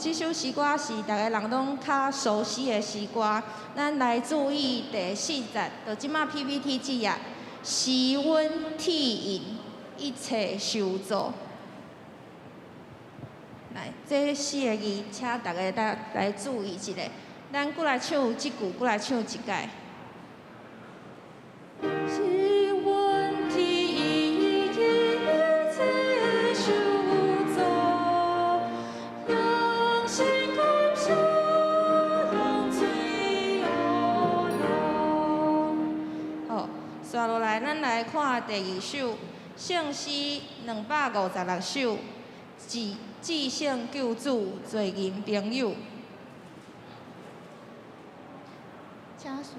这首诗歌是大家人拢较熟悉的诗歌。咱来注意第4节，就即马 PPT 这页，时温体饮，一切受造。来，这4个字，请大家来注意一下。咱过来唱即句，过来唱一届。时温体饮，一切受造，用心感受，用嘴学用。好，刷落来，咱来看第2首圣诗256首，至圣救主，罪人朋友。请数。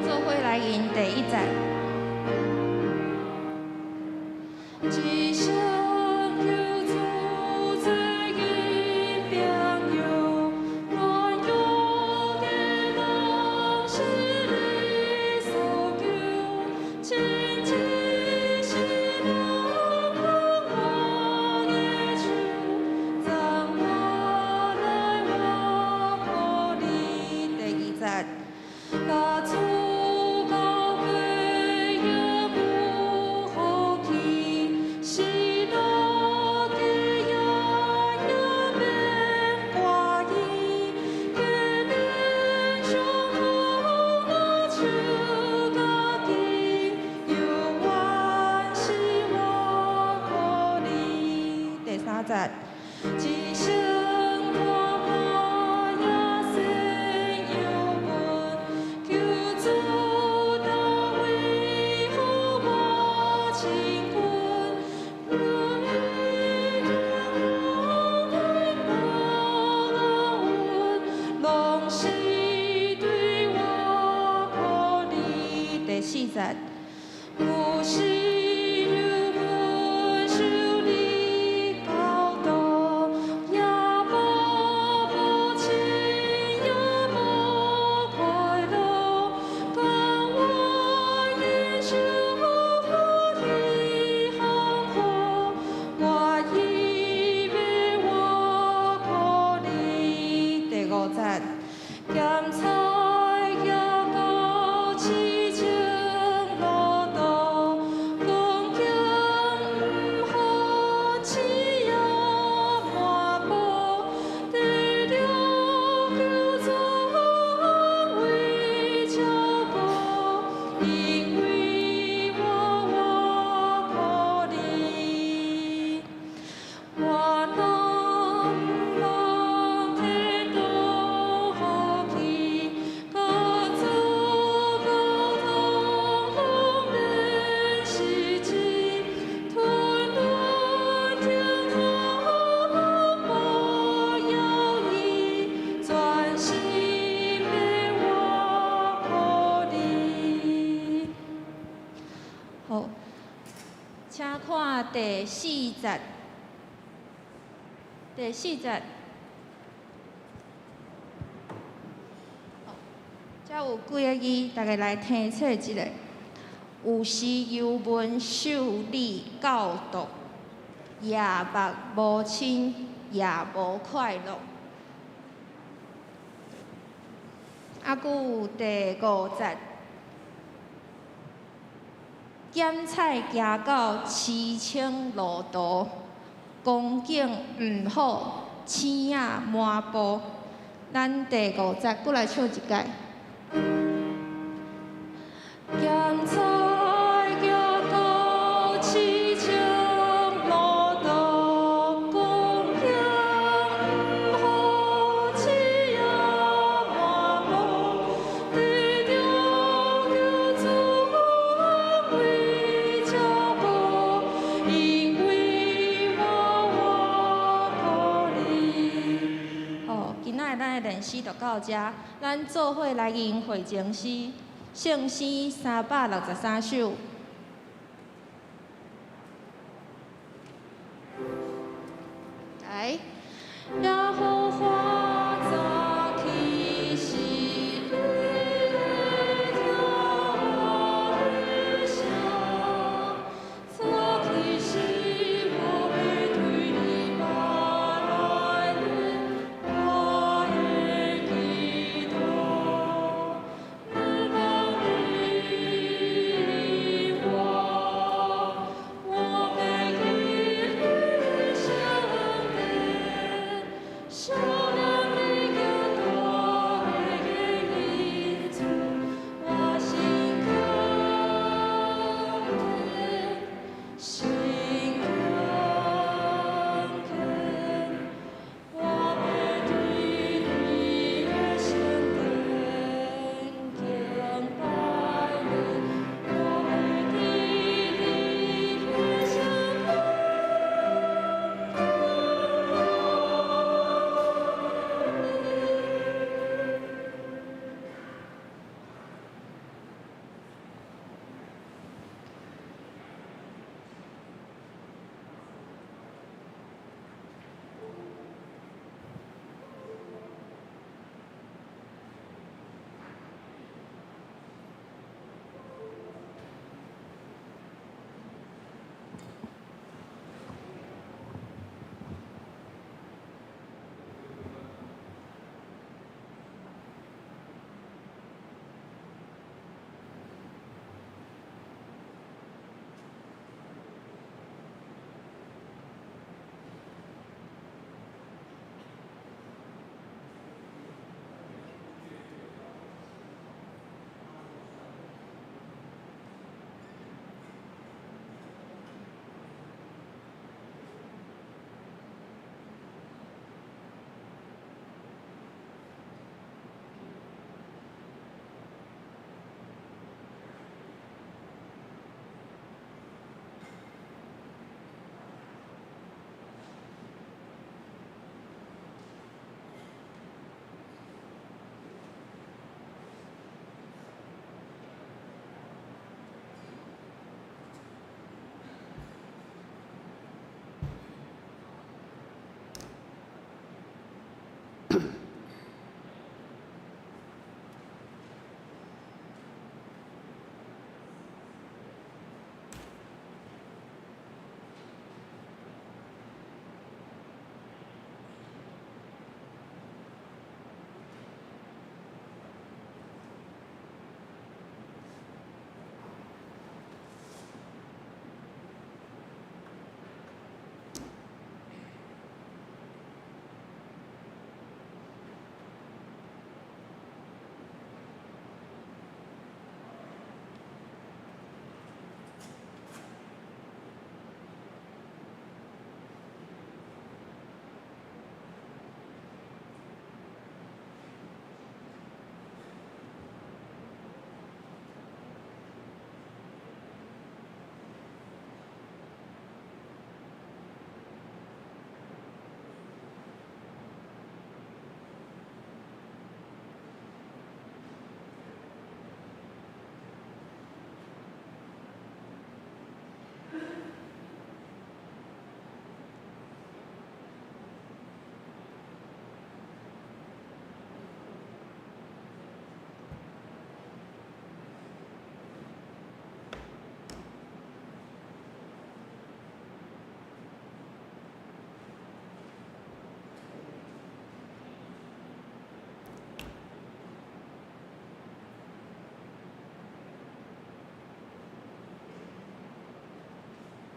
做伙来吟第1节。至圣救主，罪人朋友，软弱的人是你所救，亲近是人盼望的主，让我来我破你。第2节。甲主高飞也不好奇，是多的人也免挂意，给你上好我手家己，有万是我破你。第3节。至圣大破也生有本，救主大为护我亲近，如你天龙是对我破例。第4节。不是有本受你教导，也无情也无快乐，但我因受苦的行苦，我以为我破你。第5节。咸菜也到痴情路途，光景不好，只也漫步，得了救主安慰照顾，因为我破你。我若不能天道好去，各自沟通方便实际，吞吞听好无有意，专心被我破离。好，请看第4节。第4节。遮有几个字，大家来听册一下。有时犹闻受你教导，夜目无亲，也无快乐。啊，佫有第5节。咸菜行到痴情路途，光景毋好，星仔满布。咱第5节，过来唱一届。咸菜行到痴情路途，光景毋好，星仔满布，得了救主安慰照顾，因为我破你。哦，今仔日咱的练习就到这，咱做伙来吟会情诗。圣诗363首。来。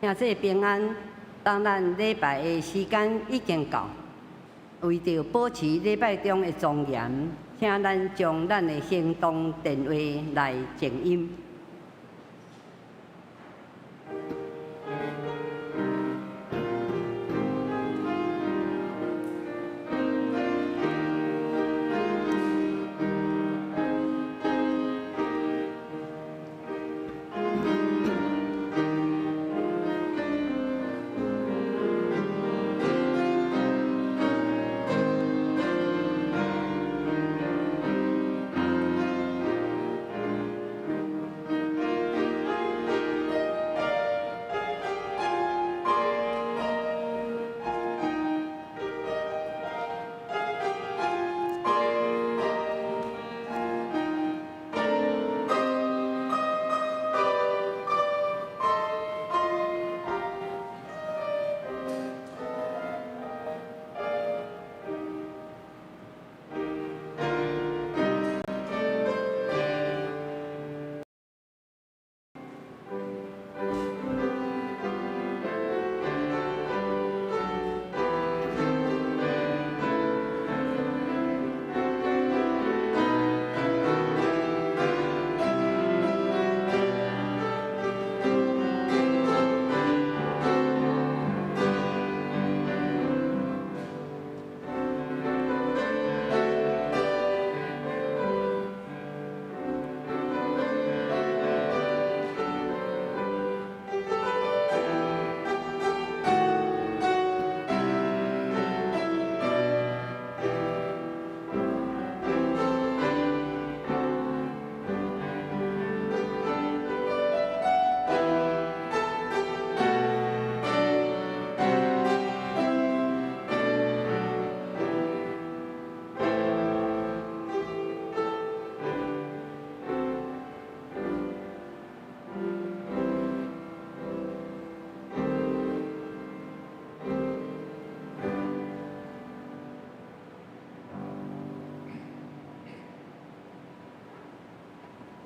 兄弟平安。当咱礼拜的时间已经到，为着保持礼拜中的庄严，请咱将咱的行动电话来静音。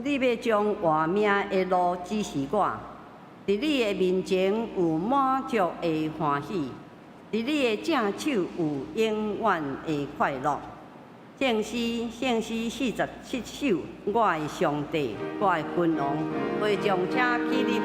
你要将活命的路指示我，伫你的面前有满足的欢喜，伫你的正手有永远的快乐。圣诗47首，我的上帝，我的君王，会将车起立。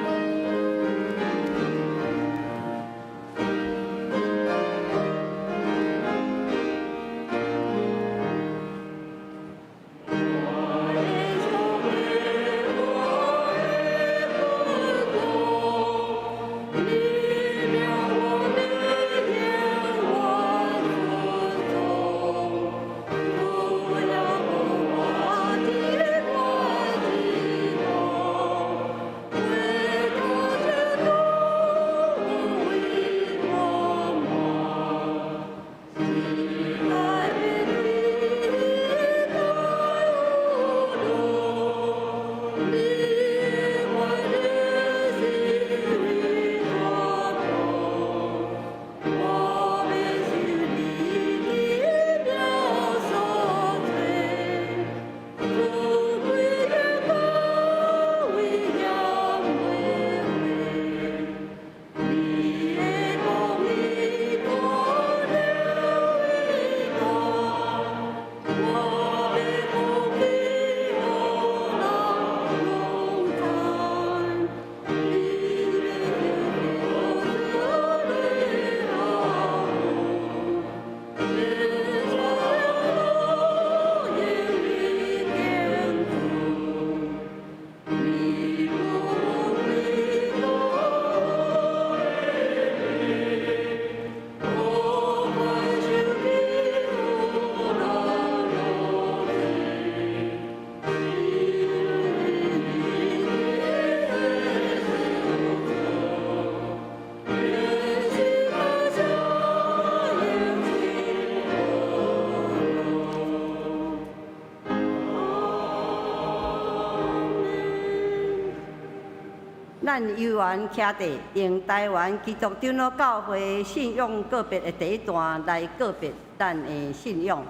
咱游园徛地，用台湾基督长老教会信仰个别的第一段来个别咱的信仰。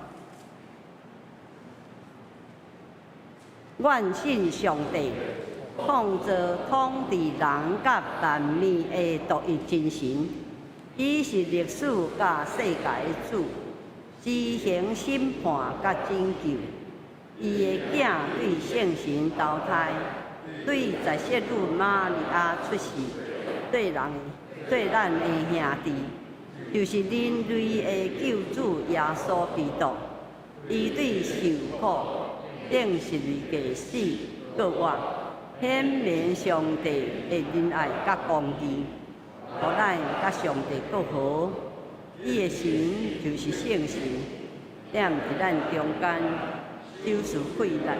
愿信上帝，创造统治人甲万物的独一真神。伊是历史甲世界的主，执行审判甲拯救。伊的囝对圣神投胎，对在世女玛利亚出世，对咱的兄弟，就是人类的救主耶稣基督。伊对受苦、领十字架死、搁活，显明上帝的仁爱甲公义，互咱甲上帝搁好。伊的神就是圣神，踮伫咱中间，手持血力，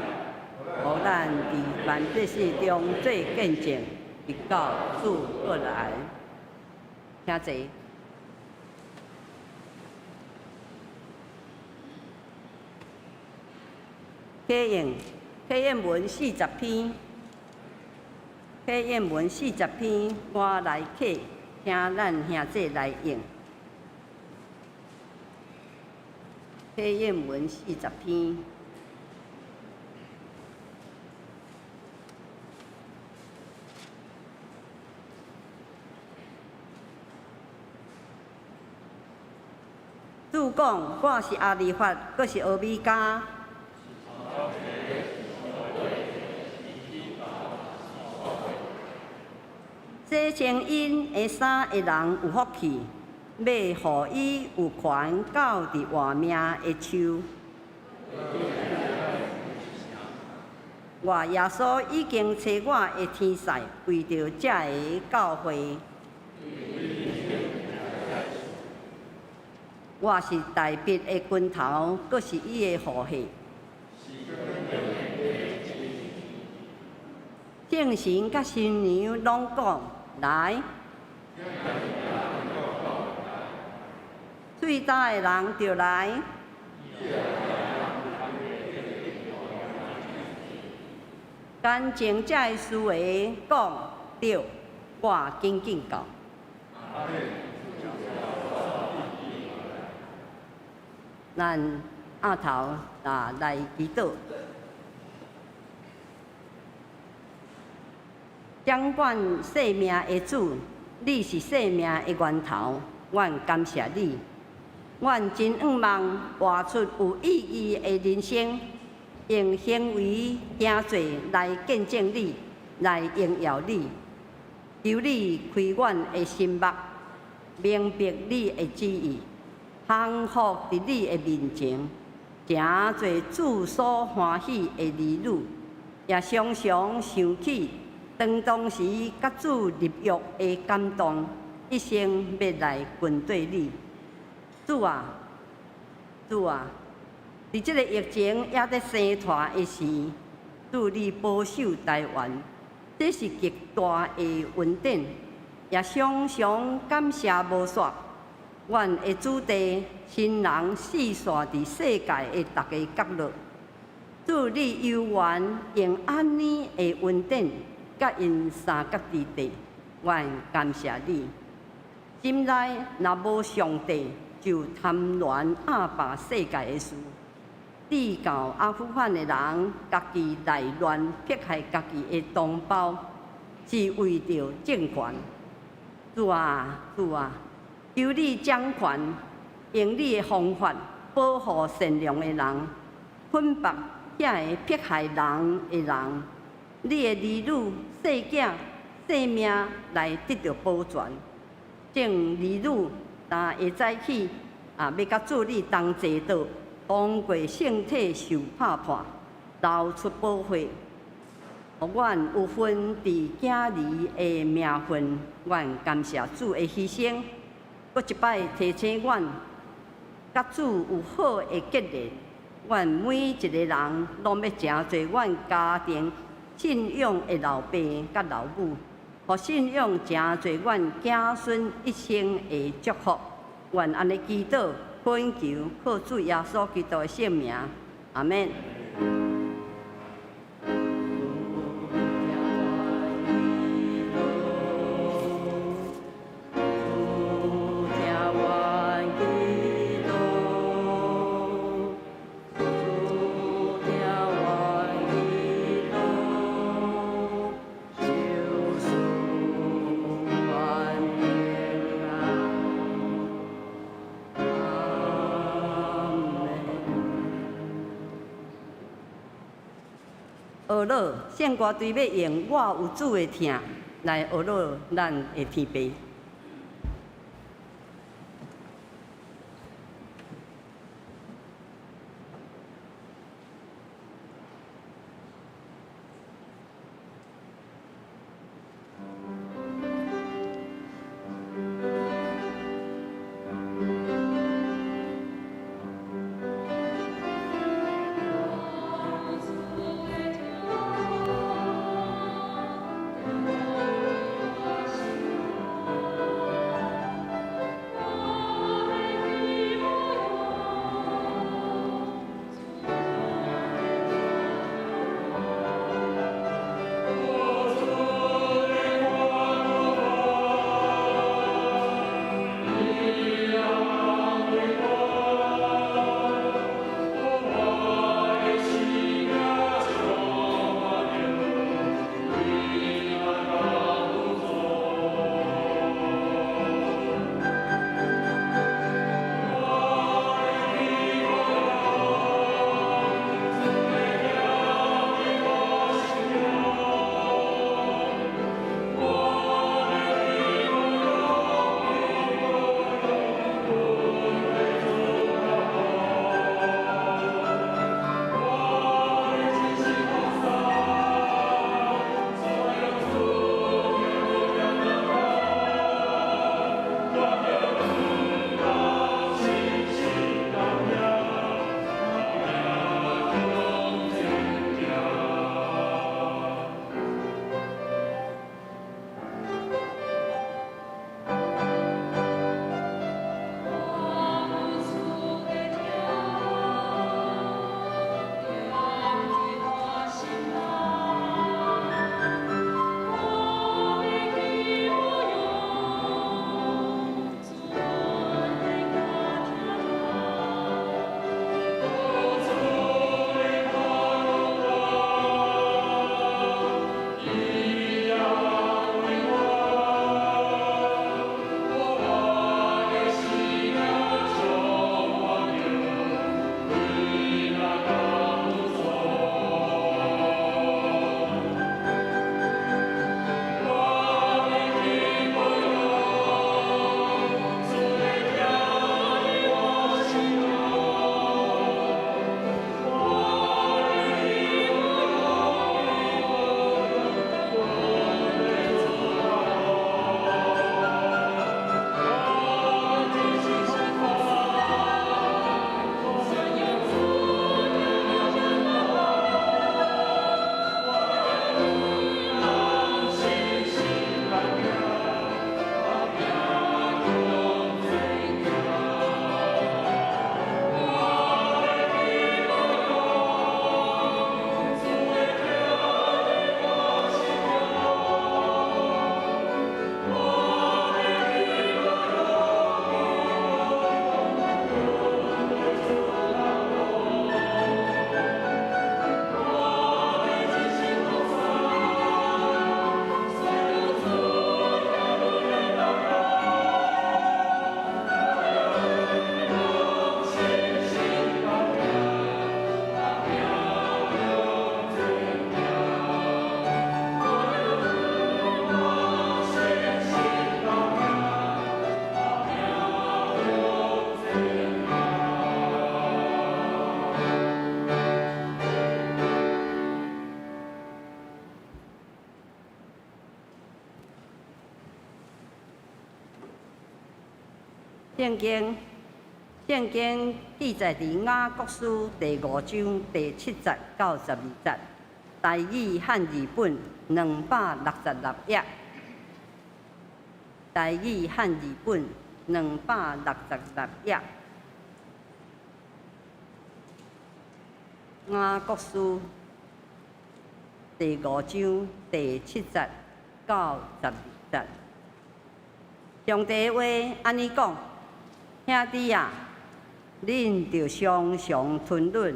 互咱伫万百姓中做见证，直到主过来。请坐。启应文40篇，启应文40篇，我来启，请咱兄弟来应。启应文40篇。主讲，我是阿利法，阁是俄米伽。洗清因的衫的人有福气，要互伊有权到伫活命的树。我耶稣已经找我的天使，为着这个教会。我是大笔的拳头，阁是伊的护系。圣神甲新娘拢讲来，最大的人就来。干净这的思维讲对，我紧紧到。咱下头来祈祷。掌管生命的主，你是生命的源头，阮感谢你。阮真渴望活出有意义的人生，用行为行做来见证你，来荣耀你。求你开阮的心目，明白你的旨意，降服伫你的面前，诚做主所欢喜的儿女，也常常想起。当时甲主立约的感动，一生要来群对你。主啊，主啊，伫这个疫情也在生拖的时，主你保守台湾，这是极大的恩典，也常常感谢无煞。阮的主题，新人四散伫世界的逐个角落，主你悠远用安尼的恩典。甲因三角之地，愿感谢你。心内若无上帝，就贪恋压霸世界的事。地教阿富汗的人，家己内乱迫害家己的同胞，是为着政权。主啊，主啊，求你掌权，用你的方法保护善良的人，分别遐个迫害人的人。你的儿女、细囝、性命来得到保全，正儿女会早起要甲主你同坐道，通过圣体受拍破，流出宝血，互阮有份伫囝儿的名分。阮感谢主的牺牲，搁一摆提醒阮，甲主有好的结连。阮每一个人拢要诚做阮家庭。信仰的老爸甲老母，互信仰诚做阮子孙一生的祝福。愿安尼祈祷、恳求，靠主耶稣基督的圣名，阿免。学老，献歌队要用我有主的听来学老咱的天父。圣经记载伫雅各书第5章第7节到12节，台语汉语本266页。台语汉语本266页。雅各书第5章第7节到12节。上帝话安尼讲：兄弟啊，恁着常常吞忍，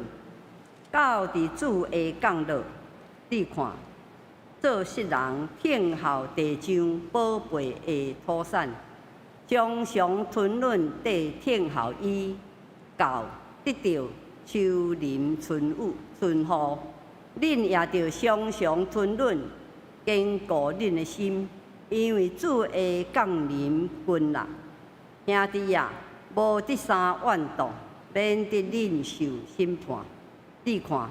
到伫主的降落。你看，做世人听候地上宝贝的土产，常常吞忍地听候伊，到得到秋林春雨。恁也着常常吞忍，坚固恁的心，因为主会降临君啦。兄弟啊，无第三怨毒，免得恁受审判。你看，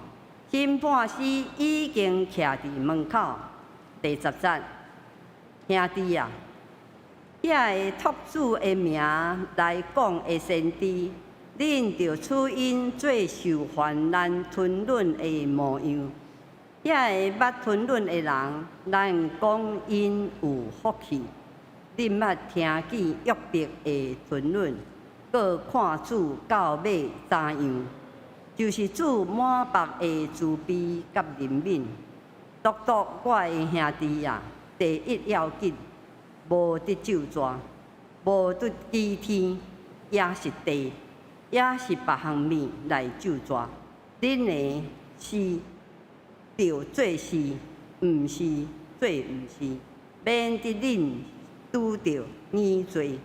审判师已经徛伫门口。第10节，兄弟啊，遐会托主的名来讲的先知，恁着处因做受患难吞忍的模样。遐会捌吞忍的人，咱讲因有福气。恁捌听见约伯的吞忍，搁看主到尾怎样？就是主满腹的慈悲甲怜悯。独独我的兄弟啊，第一要紧，无得咒詛，无得祭天，也是地，也是别项物来咒詛。恁的是着做事，毋是做毋是，免得恁拄着硬罪。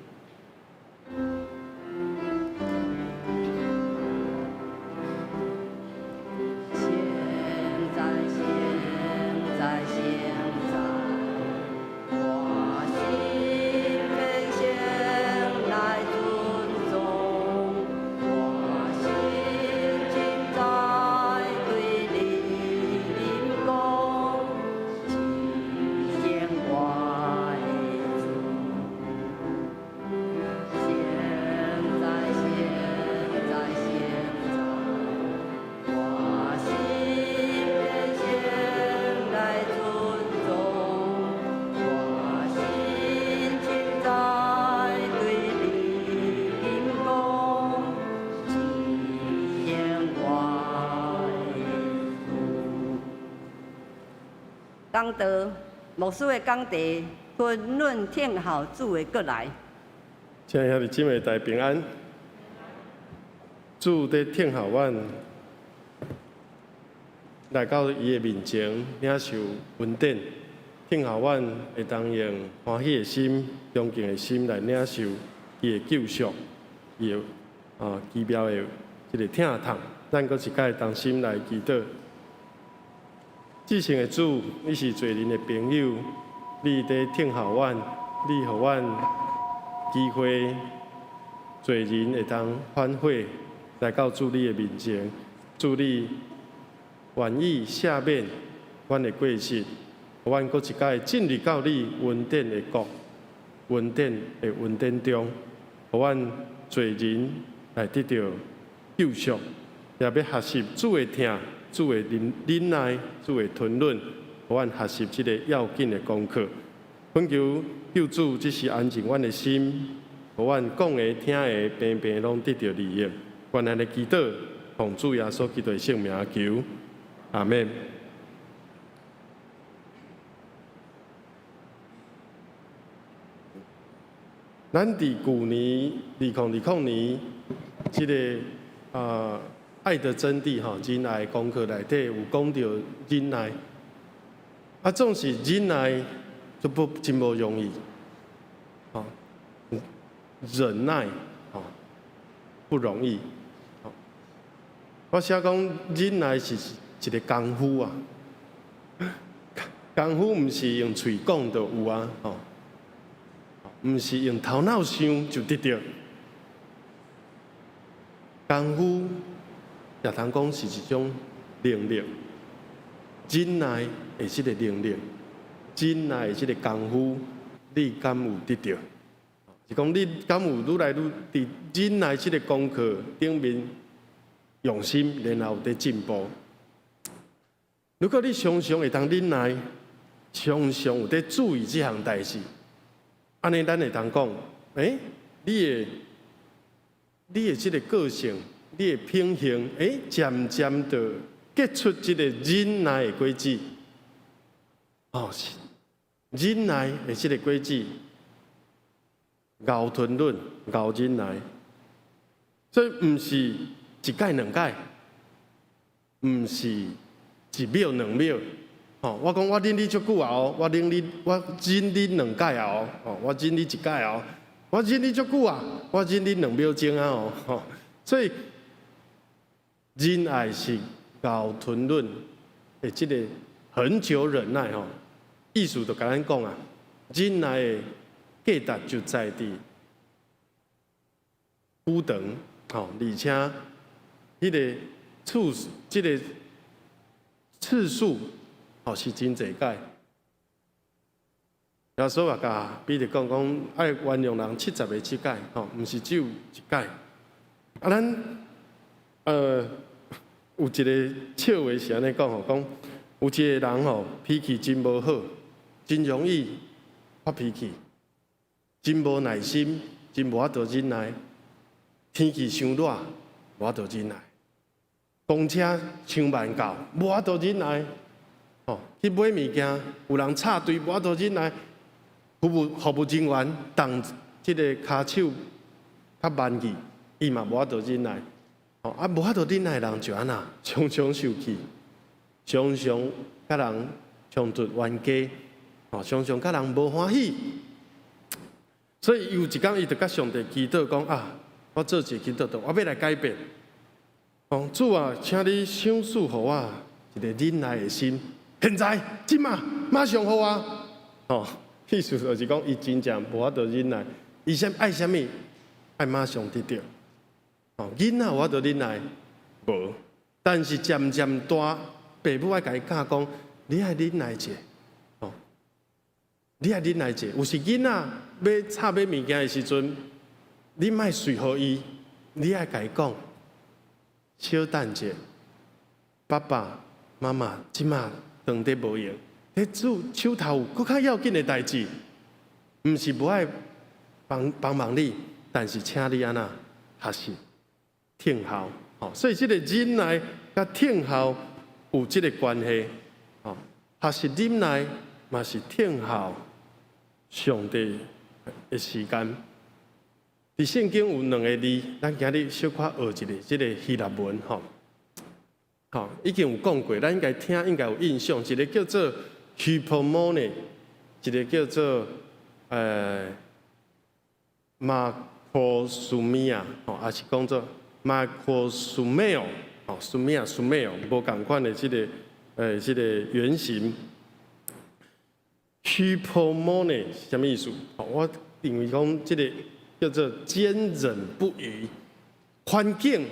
讲道，牧师的讲题，吞忍听候主的过来。请兄弟姊妹大平安。主在听候阮来到伊的面前，领受恩典，听候阮会当用欢喜的心、恭敬的心来领受伊的救赎，伊的奇妙的这个疼痛。咱搁一摆同心来祈祷。至圣的主，你是罪人的朋友，你在听候阮，你予阮机会，罪人会当反悔来到主你的面前，主你愿意赦免阮的过失，予阮搁一摆进入到你恩典的国、恩典的恩典中，予阮罪人来得到救赎，也要学习主的疼。主的忍耐，主的吞忍，予阮学习这个要紧的功课。恳求救主只是安静阮的心，予阮讲的、听的、平平拢得到利益。愿咱的祈祷，奉主耶稣基督的圣名求，阿门。咱伫旧年2020年，这个爱的真谛哈，忍耐功课内底有讲到忍耐，总是忍耐就真无容易，忍耐不容易。我写讲忍耐是一个功夫啊，功夫毋是用嘴讲就有啊，毋是用头脑想就得到，功夫。也通讲是一种能力，忍耐的这个能力，忍耐的这个功夫，你敢有得到？是讲你敢有愈来愈伫忍耐这个功课顶面用心，然后在进步。如果你常常会当忍耐，常常有在注意这项代志，安尼咱会当讲，你的这个个性。你的品行，渐渐地结出这个忍耐的轨迹。忍耐的这个轨迹，熬吞忍，熬忍耐。所以毋是一改两改，毋是一秒两秒。我讲我忍你足久啊！我忍你两改啊！我忍你一改啊！我忍你足久啊！我忍你2秒钟啊！所以。忍耐是熬吞忍，的这个很久忍耐吼，意思就甲咱讲啊，忍耐的价值就在伫久长吼，而且迄个这个次数吼是真侪解。耶稣也甲彼得讲爱原谅人70个7解吼，毋是只有1解。啊，咱有一个笑话是安尼讲吼，讲有一个人吼脾气真无好，真容易发脾气，真无耐心，真无法度忍耐。天气伤热，无法度忍耐；公车伤慢到，无法度忍耐。吼，去买物件，有人插队，无法度忍耐。服务人员动即个骹手较慢去，伊嘛无法度忍耐。哦，啊，无法度忍耐的人就安那，常常受气，常常甲人冲突冤家，哦，常常甲人无欢喜。所以有一天，伊就甲上帝祈祷讲啊，我做一个祈祷，我要来改变。哦，主啊，请你赏赐互我一个忍耐的心。现在，即马上互我。哦，意思就是讲，伊真正无法度忍耐，伊爱啥物，爱马上得到。哦，囡仔有法度忍耐无？但是渐渐大，爸母爱甲伊教讲，你爱忍耐者，哦，你爱忍耐者。有时囡仔要买物件的时阵，你莫随和伊，你爱甲伊讲，小等者，爸爸妈妈即马当得无用，迄主手头有搁较要紧的代志，毋是无爱帮忙你，但是请你安那学习。听候，哦，所以这个忍耐甲听候有这个关系，哦，学习忍耐嘛是听候上帝的时间。伫圣经有2个字，咱今日小可学一个，这个希腊文，吼，吼，已经有讲过，咱应该听，应该有印象，一个叫做 hypomone， 一个叫做macrosumia， 吼，也是讲做macrosumeo， 哦 ，sumeo， 无共款的这个这个原型。hypomone 是什么意思？哦，我认为讲这个叫做坚忍不渝，环境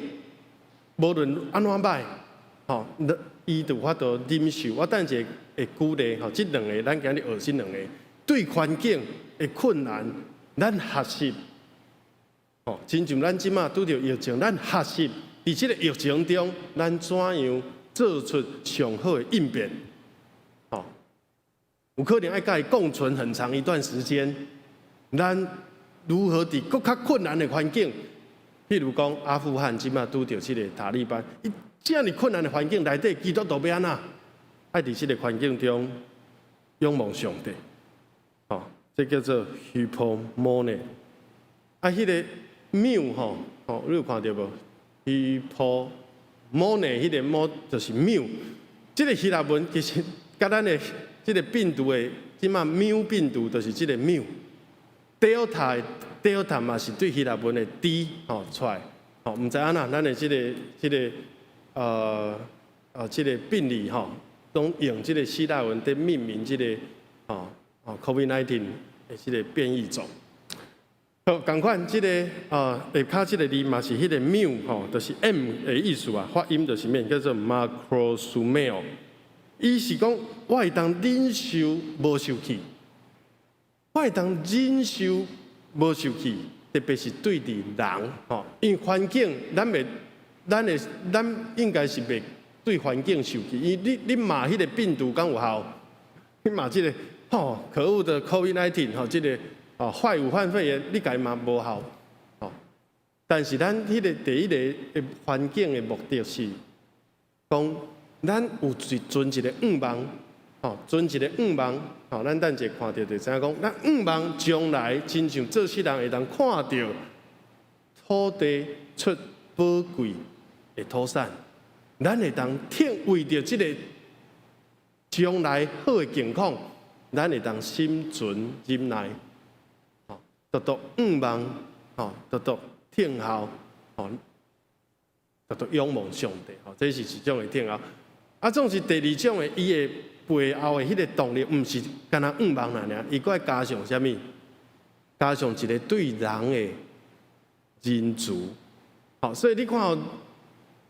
无论安怎歹，吼，伊就有法度忍受。我等者会鼓励吼，这2个咱今日学这2个，对环境的困难，咱学习。哦，亲像咱即马拄着疫情，咱学习伫即个疫情中，咱怎样做出上好的应变？哦，有可能要甲伊共存很长一段时间。咱如何伫更较困难的环境，譬如讲阿富汗即马拄着即个塔利班，伊这样困难的环境内底，基督徒要安怎？爱伫即个环境中仰望上帝。哦，这叫做 hypomone。啊，迄个缪吼，哦，你有看到无 ？hypomone 迄个 mo 就是缪，这个希腊文其实甲咱的这个病毒的即马缪病毒就是这个缪。Delta 嘛是对希腊文的 D 吼出来，吼，毋知安那，咱的这个这个病理吼，拢用这个希腊文在命名这个COVID-19 的这个变异种。好，同款这个下骹这个字嘛是迄个 mu 吼，就是 M 的意思啊，发音就是咩叫做 macrosumeo， 伊是讲我会当忍受无受气，我会当忍受无受气，特别是对伫人吼，因为环境咱应该是袂对环境受气，因为你骂迄个病毒敢有效？你骂这个可恶的 COVID-19 吼，这个。坏武汉肺炎，你家嘛无效，哦。但是咱迄个第一个的环境的目的是，讲咱有存一个愿望，哦，存一个愿望，哦，咱等者看到就知影讲，咱愿望将来亲像做世人会当看到土地出宝贵的土产，咱会当为着这个将来好的境况，咱会当心存忍耐。独独愿望，吼，独独听候，吼，独独仰望上帝，吼，这是一种的听候。总是第二种的，伊的背后的迄个动力，毋是干那望尔，伊搁爱加上啥物？加上一个对人的仁慈。好，所以你看哦，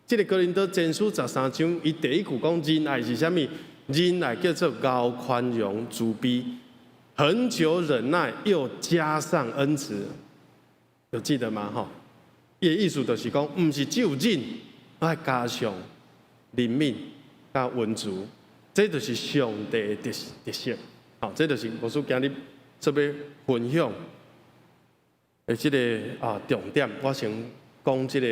这个哥林多前书13章，伊第一句讲仁爱是啥物？仁爱叫做高宽容、慈悲，恒久忍耐，又加上恩慈。有记得吗？吼，伊的意思就是讲，毋是只有忍，爱加上怜悯、加温慈，这就是上帝的特色。好，这就是牧师今日做要分享的这个重点。我先讲这个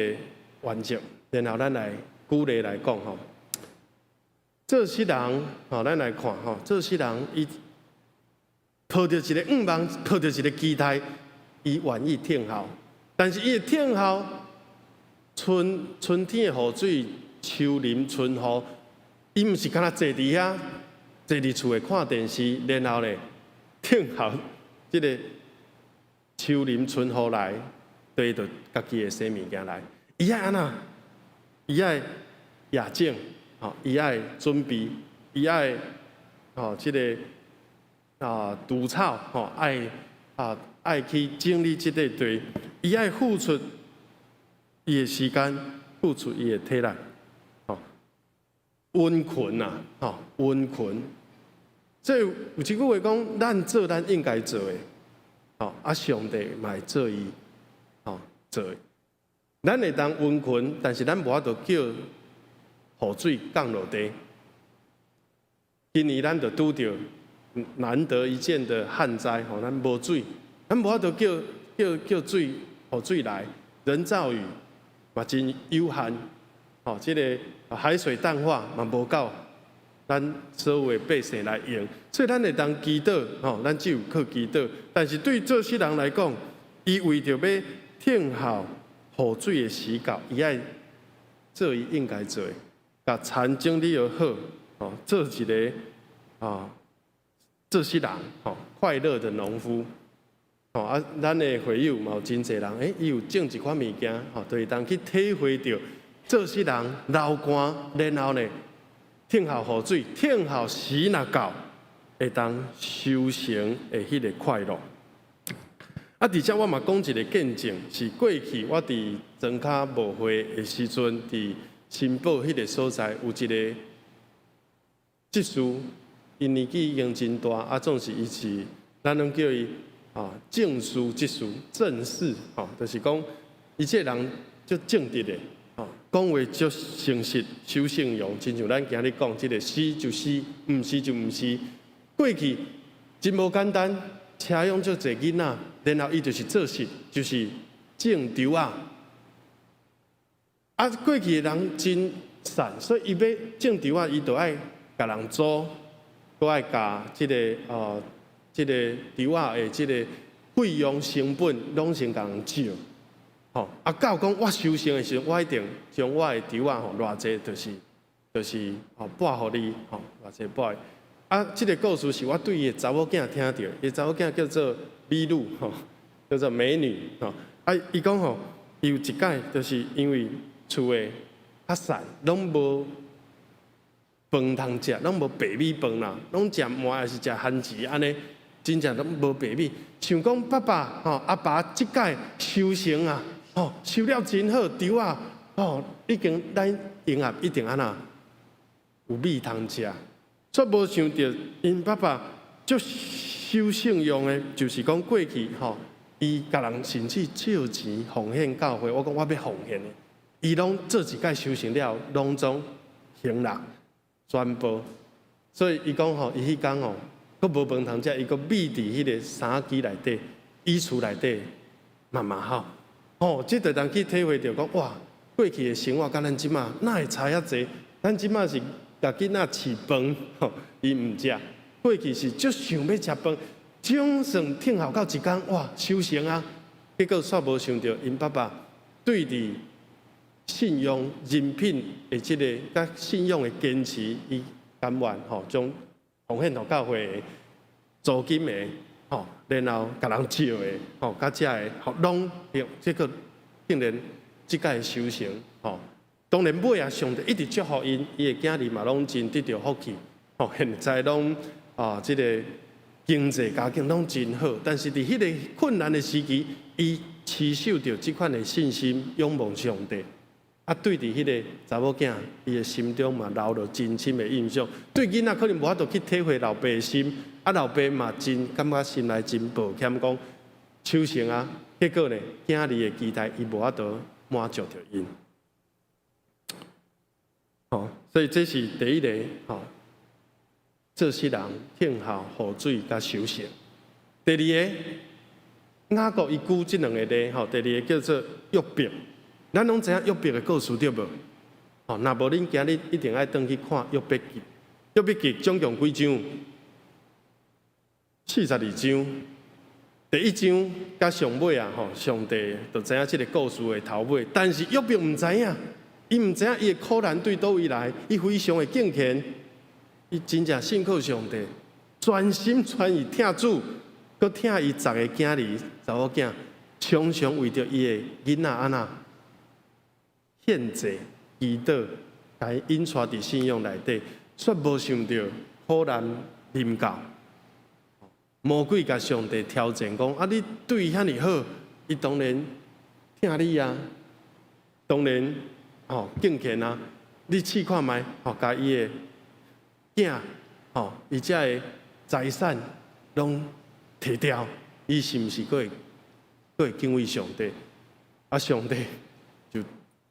原则，然后咱来举例来讲吼。这些人，咱来看吼，这些人伊抱着一个愿望，抱着一个期待，伊愿意听候，但是伊的听候，春天的雨水，秋林春雨，伊毋是干那坐伫遐，坐伫厝诶看电视，然后咧听候即个秋林春雨来，对着家己诶洗物件来，伊爱安那，伊爱夜静。伊爱准备，伊爱即个除草，爱去整理即个地，伊爱付出伊的时间，付出伊的体力，温困啊，温困。所以有一句话讲，咱做咱应该做的，上帝嘛会做伊，做的。咱会当温困，但是咱无法度叫雨水降落地。今年咱就拄着难得一见的旱灾，咱无水，咱无法度叫水雨水来，人造雨嘛真有限，这个海水淡化嘛无够，咱所有的百姓来用，所以咱会当祈祷，咱只有靠祈祷。但是对这些人来讲，伊为着要听候雨水的时到，伊爱做伊应该做的。把田整理好，做一个这些人快乐的农夫，咱的会友嘛有真侪人，伊有种一款物件，就会当去体会到这些人流汗，然后呢，听候雨水，听候时若到，会当收成的迄个快乐。而且我嘛讲一个见证，是过去我伫庄卡牧会的时阵，伫新堡迄个所在有一个执事，伊年纪已经真大，总是伊是咱拢叫伊正式执事，正式就是讲伊这人足正直的，讲话足诚实，守信用，亲像咱今日讲即个是就是，毋是就毋是。过去真无简单，车用足侪囡仔，然后伊就是做事，就是种稻啊。过去的人真善，所以伊要种稻啊，伊就爱甲人租，搁爱甲即个即个稻啊的即个费用成本，拢先甲人借。到讲我收成的时候，我一定将我的稻啊偌济，就是拨互你，偌济拨。即个故事是我对伊的查某囝听到，伊查某囝叫做美女，叫做美女，伊讲伊有一届就是因为厝的较散，拢无饭通食，拢无白米饭啦，拢食糜还是食番薯安尼，真正拢无白米。想讲爸爸阿爸即届收成啊，收了真好，稻啊已经咱营业一定安那有米通食。煞无想到因爸爸足守信用的，就是讲过去伊甲人甚至借钱奉献教会，我讲我要奉献的。伊拢做一届修行了，拢总行人宣布，所以伊讲伊迄天佫无饭通食，伊佫秘伫迄个衫机内底、衣橱内底慢慢好。这就当去体会到讲哇，过去的生活甲咱即马哪会差遐济？咱即马是甲囡仔饲饭，伊毋食。过去是足想要食饭，总算听候到一天哇收成啊，结果煞无想到因爸爸对伫信用人品的这个甲信用的坚持，伊甘愿将奉献到教会的租金的然后甲人借的甲遮的拢用这个竟然即届收成当然尾啊，上帝一直祝福因，伊的囝儿嘛拢真得到福气，吼，现在拢即个经济家境拢真好，但是伫迄个困难的时期，伊持守着即款的信心，仰望上帝。对伫迄个查某囝，伊的心中嘛留着真深的印象。对囡仔可能无法度去体会老爸的心，老爸嘛真感觉心内真抱歉，讲收成啊。结果呢，囝儿的期待伊无法度满足着因。所以这是第一个做世人听候雨水甲修行。第二个，雅各伊举这两个例，第二个叫做约伯。咱拢知影约伯的故事对无？若无恁今日一定爱转去看约伯记。约伯记总共几章？42章。第一章甲上尾上帝就知影这个故事的头尾，但是约伯唔知影，伊唔知影伊的苦难对倒位来，伊非常的敬虔，伊真正信靠上帝，全心全意听主，佮听伊10个囝儿查某囝，常常为着伊的囡仔安那。献祭、祈祷，甲伊引带伫信仰内底，却无想到苦难临到。魔鬼甲上帝挑战讲：你对伊遐尼好，伊当然听你啊，当然敬虔啊。你试看觅，甲伊的囝，伊遮的财产拢摕掉，伊是毋是佫会敬畏上帝？上帝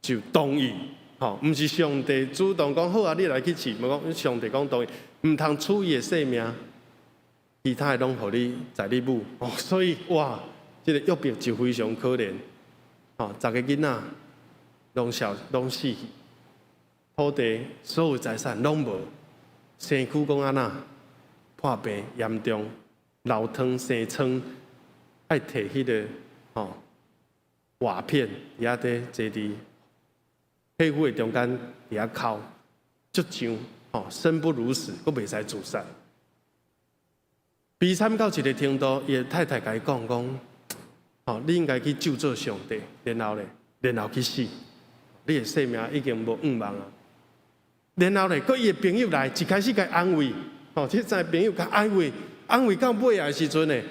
就同意，毋是上帝主动讲好啊，你来去试，无讲上帝讲同意，毋通取伊的性命，其他的拢互你在你母。所以哇，这个约伯就非常可怜，10个囡仔拢死去，土地所有财产拢无，身躯讲安那破病严重，流汤生疮，爱摕迄个瓦片也伫坐伫。皮肤的中间伫遐哭，足像生不如死，佫袂使自杀。悲惨到一个程度，伊的太太甲伊讲，你应该去救助上帝，然后去死，你的性命已经无希望啊。然后呢，佫伊的朋友来，一开始甲安慰，这个朋友甲安慰到尾的时阵呢，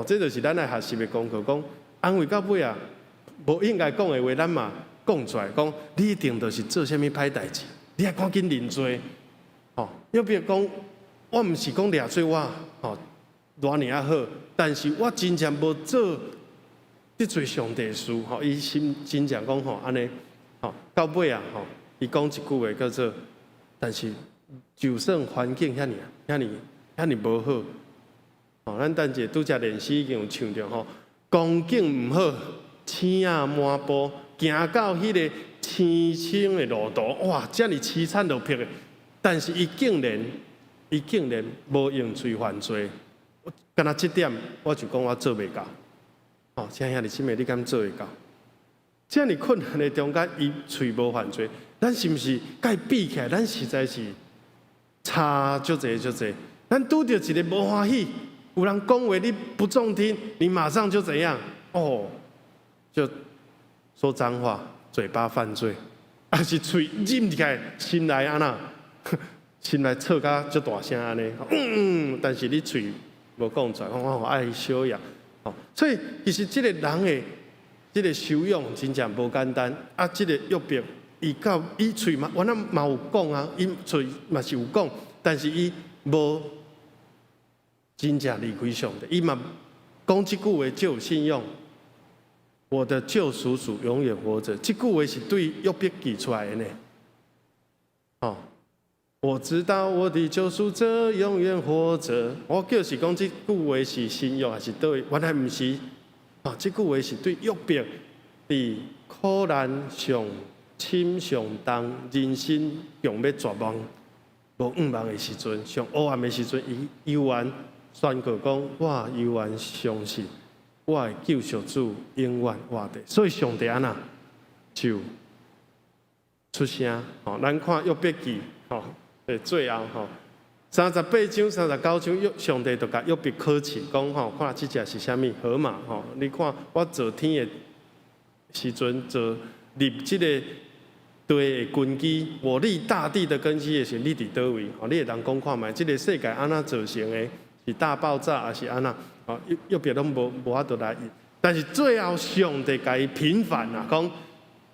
这就是咱来学习的功课，讲安慰到尾啊，无应该讲的话，咱嘛。讲出来，讲你一定就是做啥物歹代志，你要赶紧认罪。要不要讲，我毋是讲掠罪我，偌尔好，但是我真正无做得罪上帝事。伊心真正讲安尼，到尾啊，伊讲一句话叫做，但是就算环境遐尼无好，咱等者拄则练习已经有唱着光景毋好，青啊满布。行到迄个青青的路途，哇，遮尔凄惨落魄的，但是伊竟然无用罪犯罪，干那这点我就讲我做袂到。亲兄弟姊妹，你敢做会到？遮尔困难的中间，伊罪无犯罪，咱是毋是甲伊比起来，咱实在是差足济。咱拄着一个无欢喜，有人讲话你不中听，你马上就怎样？就。说脏话，嘴巴犯罪，还是嘴忍起来，心内安那，心内吵甲足大声安尼，但是你嘴无讲出来，我爱修养，所以其实这个人的这个修养真正无简单。这个约伯伊嘴嘛，我那嘛有讲啊，伊嘴嘛是有讲，但是伊无真正离开上帝，伊嘛讲这句话就有信用。我的救赎主永远活着，这句话是对约伯记出来的呢。我知道我的救赎者永远活着。我就是讲这句话是信用还是对？原来不是。这句话是对约伯伫苦难上深上重、人生上要绝望、无希望的时阵，上黑暗的时阵，伊悠然宣告讲：我悠然相信。我的救赎主永远活着，所以上帝安那就出声。咱看约伯记，最后38章、39章，上帝就甲约伯考试，讲看这只是啥物河马？你看我做天的时阵，做立这个地的根基，我立大地的根基的时候，你伫倒位？哦，你会当讲看觅，这个世界安怎造成的？是大爆炸还是安怎？哦，右边拢无法度来。但是最后上帝甲伊平反啦，讲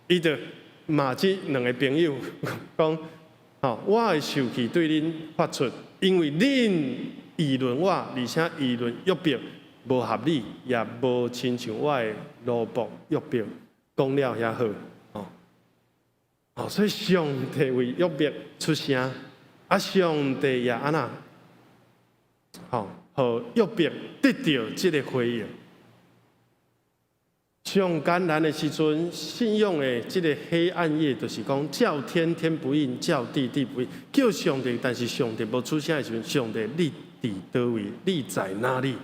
伊就骂这两个朋友讲，哦，我会受气对恁发出，因为恁议论我，而且议论约伯无合理，也无亲像我的奴仆约伯讲了遐好。哦，所以上帝为约伯出声，啊，上帝也安那，好，互约伯得到这个回应。上艰难的时阵，信仰的这个黑暗夜，就是讲叫天天不应，叫地地不应，叫上帝，但是上帝无出声的时阵，上帝你伫倒位？你在哪里？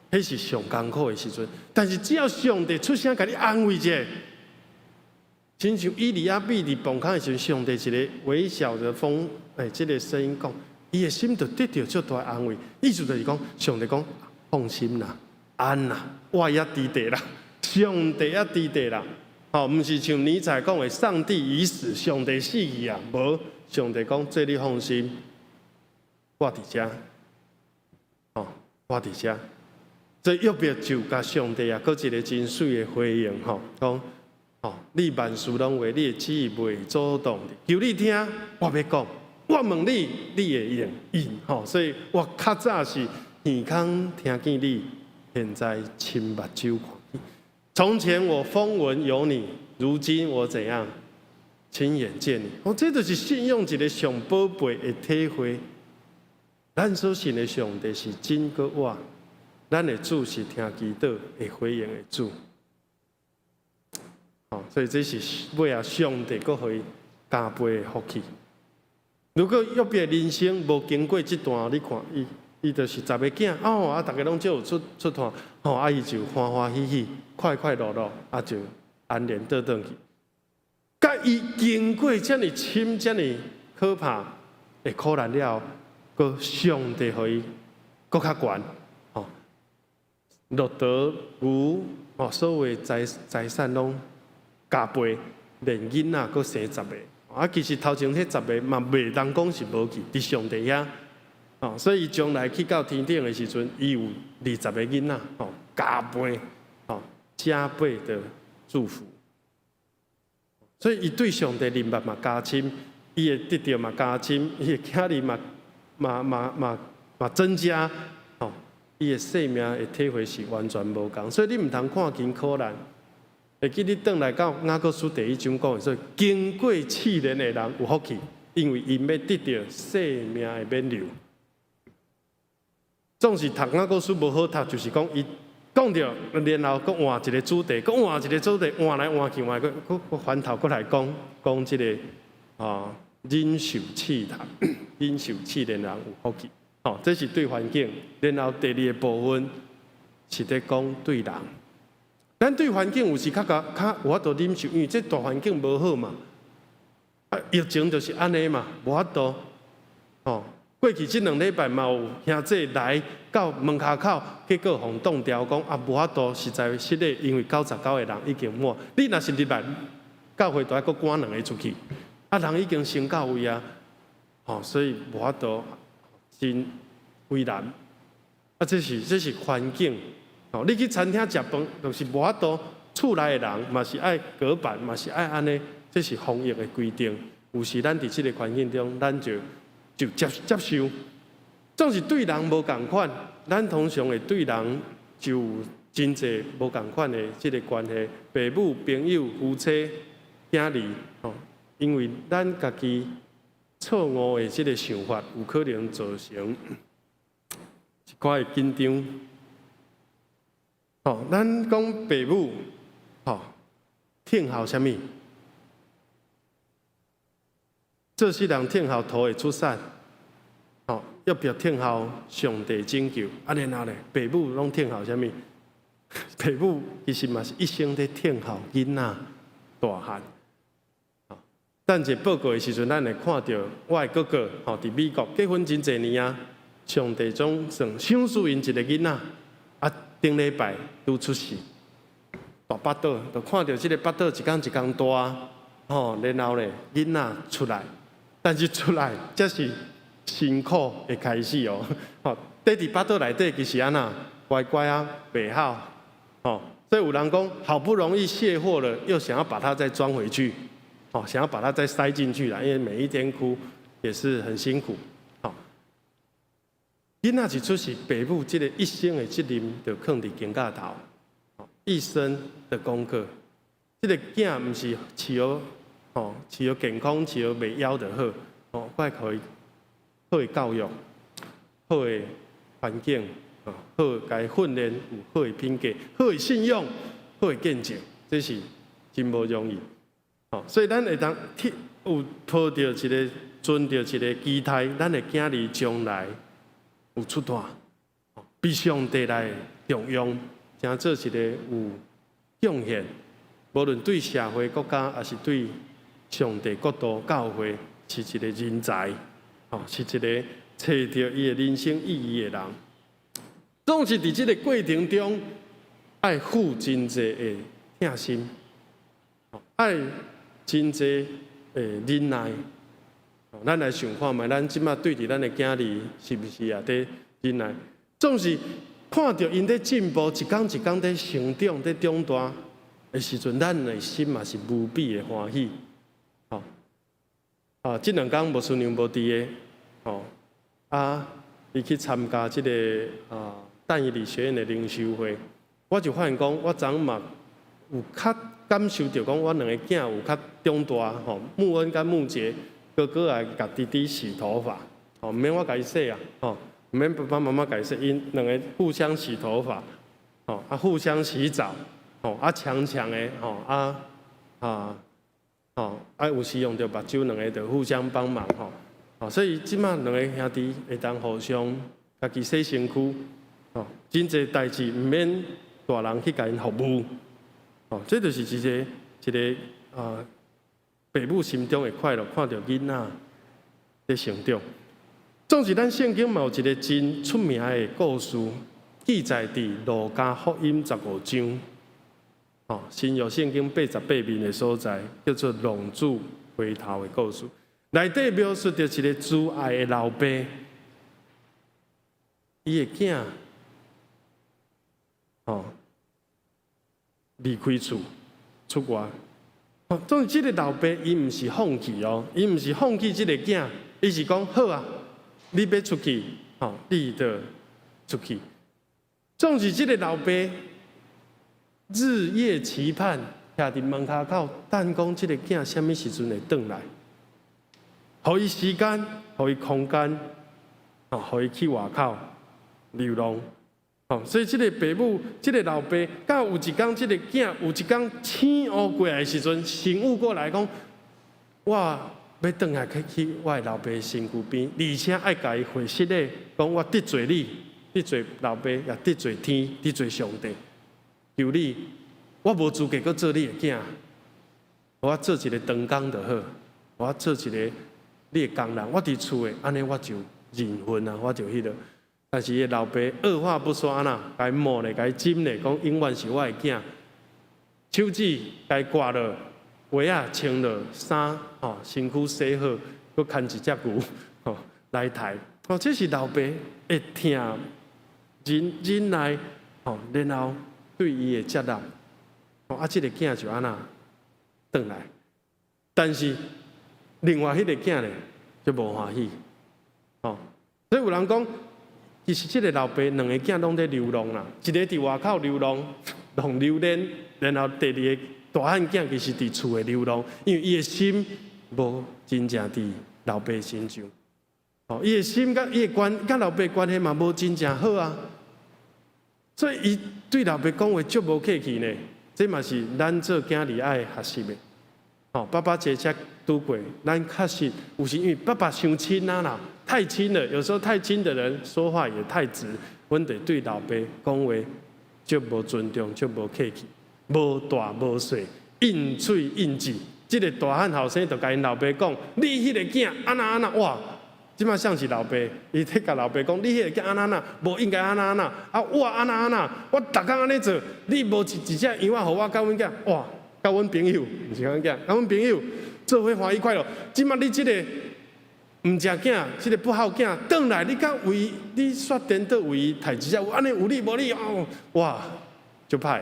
迄是上艰苦的时阵。但是只要上帝出声，甲你安慰者。亲像以利亚比伫崩坑的时候，上帝一个微小的风，这个声音讲，伊的心就得到足大的安慰。意思就是讲，上帝讲，放心啦，安啦，我也伫地啦，上帝也伫地啦。哦，毋是像尼采讲的，上帝已死，上帝死去啊，无，上帝讲，这你放心，我伫遮，哦，我伫遮。所以约伯就甲上帝啊，搁一个真水的回应，吼，讲。哦，你万事拢为你的旨意袂阻挡的，求你听，我要讲，我问你，你会应。吼，所以我较早是耳孔听见你，现在亲目睭看你。从前我风闻有你，如今我怎样亲眼见你？哦，这就是信仰一个上宝贝的体会。咱所信的上帝是真个活，咱的主是听祈祷会回应的主。所以这是尾啊，上帝搁予伊加倍的福气。如果约伯人生无经过这段，你看伊就是10个囝，哦啊，大家拢就有出团，哦啊，伊就欢欢喜喜、快快乐乐，啊就安然倒转去。甲伊经过遮尔深、遮尔可怕的苦难了，搁上帝予伊搁较悬，哦，落得如哦，所有财产拢。加倍，连囡仔阁生10个，啊，其实头前迄10个嘛袂当讲是无去，伫上帝遐，哦，所以将来去到天顶的时阵，伊有20个囡仔，哦，加倍，哦，加倍的祝福。所以伊对上帝认捌嘛加深，伊会得到嘛加深，伊的囝儿嘛增加，哦，伊的生命的体会是完全无共，所以你毋通看轻苦难。会记你转来到雅各书第1章讲的说，经过试炼的人有福气，因为因要得到生命的免流。总是读雅各书无好读，就是讲伊讲着，然后搁换一个主题，搁换一个主题，换来换去，换搁翻头搁来讲这个忍受试探、忍受试炼人有福气。哦，这是对环境。然后第2个部分是在讲对人。咱对环境有时较有法度忍受，因为这大环境无好嘛。啊，疫情就是安尼嘛，无法度。哦，过去这2礼拜嘛有兄弟来到门口口，结果互冻掉，讲啊无法度，实在失礼，因为99个人已经满。你若是入来，教会都要搁赶2个出去，啊人已经升到位啊，哦，所以无法度真为难。啊，这是环境。哦，你去餐厅食饭，就是无法度，厝内的人嘛是爱隔板，嘛是爱安尼，这是防疫的规定。有时咱伫这个环境中，咱就接受。总是对人无共款，咱通常会对人就有真侪无共款的这个关系，父母、朋友、夫妻、囝儿，哦，因为咱家己错误的这个想法，有可能造成一寡的紧张。哦，咱讲父母，哦，听候什么？做世人听候土会出产，哦，要不要听候上帝拯救？啊，然后咧，父母拢听候什么？父母其实嘛是一生在听候囡仔大汉。哦，等者报告的时阵，咱会看到我的哥哥，哦，伫美国结婚真侪年啊，上帝总算赏赐因一个囡仔，啊。顶礼拜拄出事，大巴肚，就看到这个巴肚一天一天大，然后呢，囡仔出来，但是出来才是辛苦的开始哦。在巴肚内底其实安那乖乖啊，袂好，所以有人讲，好不容易卸货了，又想要把它再装回去，想要把它再塞进去啦，因为每一天哭也是很辛苦，囡仔一出世，爸母这个一生的责任就放伫肩胛头，一生的功课，这个囝唔是饲饲健康，饲袂枵就好，快可以好的教育，好的环境。好，该训练有好的品格，好的信用，好的见证，这是真无容易。所以咱会当有抱着一个存着一个期待，咱的囝儿将来有出大，被上帝来重用，成做一个有贡献，无论对社会、国家，还是对上帝国度、教会，是一个人才，是一个找到伊的人生意义的人。总是伫这个过程中，爱付真济的疼心，爱真济的忍耐。咱来想看觅，咱即马对伫咱的囝儿是不是也伫忍耐？总是看到因伫进步，一天一天伫成长、伫长大的时阵，咱的心嘛是无比的欢喜。这两天无孙娘无伫的，伊去参加这个但以理学院的灵修会，我就发现讲，我昨嘛有较感受到讲，我两个囝有较长大穆恩甲穆杰哥哥来甲弟弟洗头发，唔免我甲伊洗啊，唔免爸爸妈妈甲伊洗，因两个互相洗头发，互相洗澡，强的，有时用着目睭，两个就互相帮忙所以即马两个兄弟会当互相家己洗身躯。真侪代志唔免大人去甲因服务，这就是一个爸母心中的快乐，看到囡仔在成长。总是咱圣经嘛有一个真出名的故事，记载伫路加福音15章，新约圣经88面的所在，叫做浪子回头的故事。内底描述着一个慈爱的老爸，伊的囝。离开厝出外，总之，这个老爸伊唔是放弃伊唔是放弃这个囝，伊是讲好啊，你要出去，你就出去。总是这个老爸日夜期盼，徛伫门口口等讲这个囝什么时阵会转来，互伊时间，互伊空间，互伊去外口流浪。所以，这个爸母，这个老爸，到有一天，这个囝有一天醒悟过来的时阵，醒悟过来讲，我要转来去我的老爸身躯边，而且爱甲伊回息咧，讲我得罪你，得罪老爸，也得罪天，得罪上帝，求你，我无资格搁做你的囝，我做一个长工就好，我做一个你的工人，我伫厝的，安尼我就认份啊，我就迄落。但是伊老爸二话不说啦，该摸咧，该จิ้咧，讲永远是我的囝。手指该刮了，鞋啊穿了，衫身躯洗好，搁牵一只牛来抬。这是老爸会听忍耐，然后对伊的责任。这个囝就安那转来，但是另外迄个囝咧就无欢喜。所以有人讲。其实，这个老爸两个囝拢在流浪啦，一个伫外口流浪，浪流连，然后第二个大汉囝其实伫厝的流浪，因为伊的心无真正伫老爸身上，伊的心甲伊的甲老爸关系嘛无真正好啊，所以伊对老爸讲话足无客气呢，这嘛是咱做囝儿爱学习的。爸爸姐姐拄过，咱确实有时因为爸爸伤亲啦，太亲了，有时候太亲的人说话也太直，阮得对老爸讲话足无尊重，足无客气，无大无小，应嘴应字。这个大汉后生就甲因老爸讲：“你迄个囝安那安那，哇！”即马像是老爸，伊在甲老爸讲：“你迄个囝安那安那，无应该安那安那，我安那安那，我逐工安尼做，你无一只羊仔互我甲阮囝，哇！”甲阮朋友，毋是讲囝，甲阮朋友做伙欢喜快乐。即马你即个毋食囝，即个不好囝，转来你甲为你刷颠倒为伊刣一只，有安尼有你无你哦，哇，就歹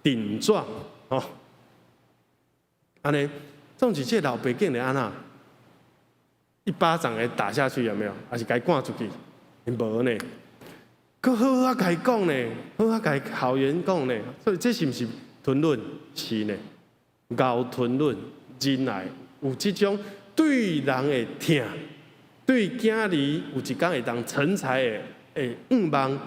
顶撞哦，安尼，总是这老爸竟然安那一巴掌给打下去有没有？还是该赶出去？无呢？佮好好甲伊讲呢，好好甲伊校园讲呢，所以这是毋是吞论？是呢，咬吞论，忍耐有即种对人的疼，对囝儿有一天会当成才的愿望，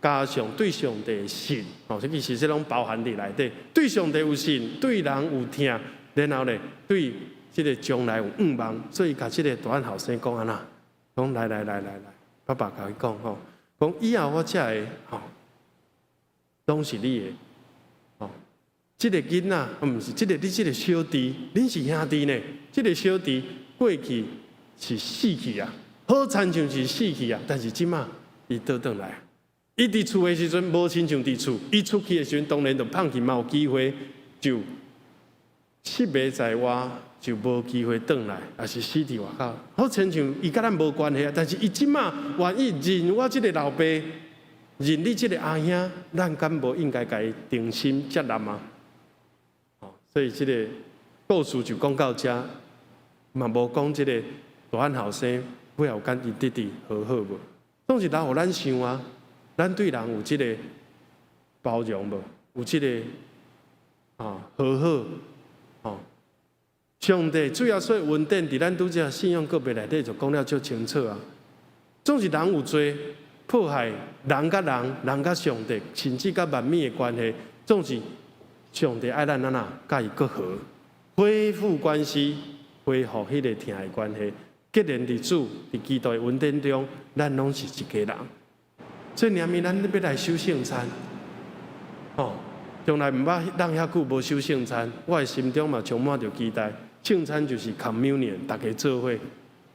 加上对上帝的信，哦，这其实这拢包含伫内底。对上帝有信，对人有疼，然后呢，对即个将来有愿望，所以甲即个大汉后生讲安那，讲来，爸爸甲伊讲吼。讲以后我才会吼，拢是你的吼。即个囡仔，毋是即个你即个小弟，恁是兄弟呢。即个小弟过去是死去啊，好亲像是死去啊，但是即马伊倒转来。伊伫厝的时阵无亲像伫厝，伊出去的时阵当然就放弃嘛，有机会就失迷在外，就无机会转来，也是死伫外口。好亲像伊甲咱无关系啊，但是伊即马愿意认我即个老爸，认你即个阿兄，咱敢无应该甲伊定心接纳吗？哦，所以即个故事就讲到遮，嘛无讲即个大汉后生尾后间伊弟弟好好无？总是人互咱想啊，咱对人有即个包容无？有即个好好。哦，上帝主要说恩典，伫咱拄则信仰个别内底就讲了足清楚啊。总是人有罪迫害人甲人，人甲上帝，甚至甲万物的关系，总是上帝爱咱安那甲伊搁好，恢复关系，恢复迄个疼的关系。结连伫主伫基督的恩典中，咱拢是一家人。所以念咪咱要来守圣餐，哦。从来毋捌人遐久无守圣餐，我的心中嘛充满着期待。圣餐就是 communion， 大家做伙，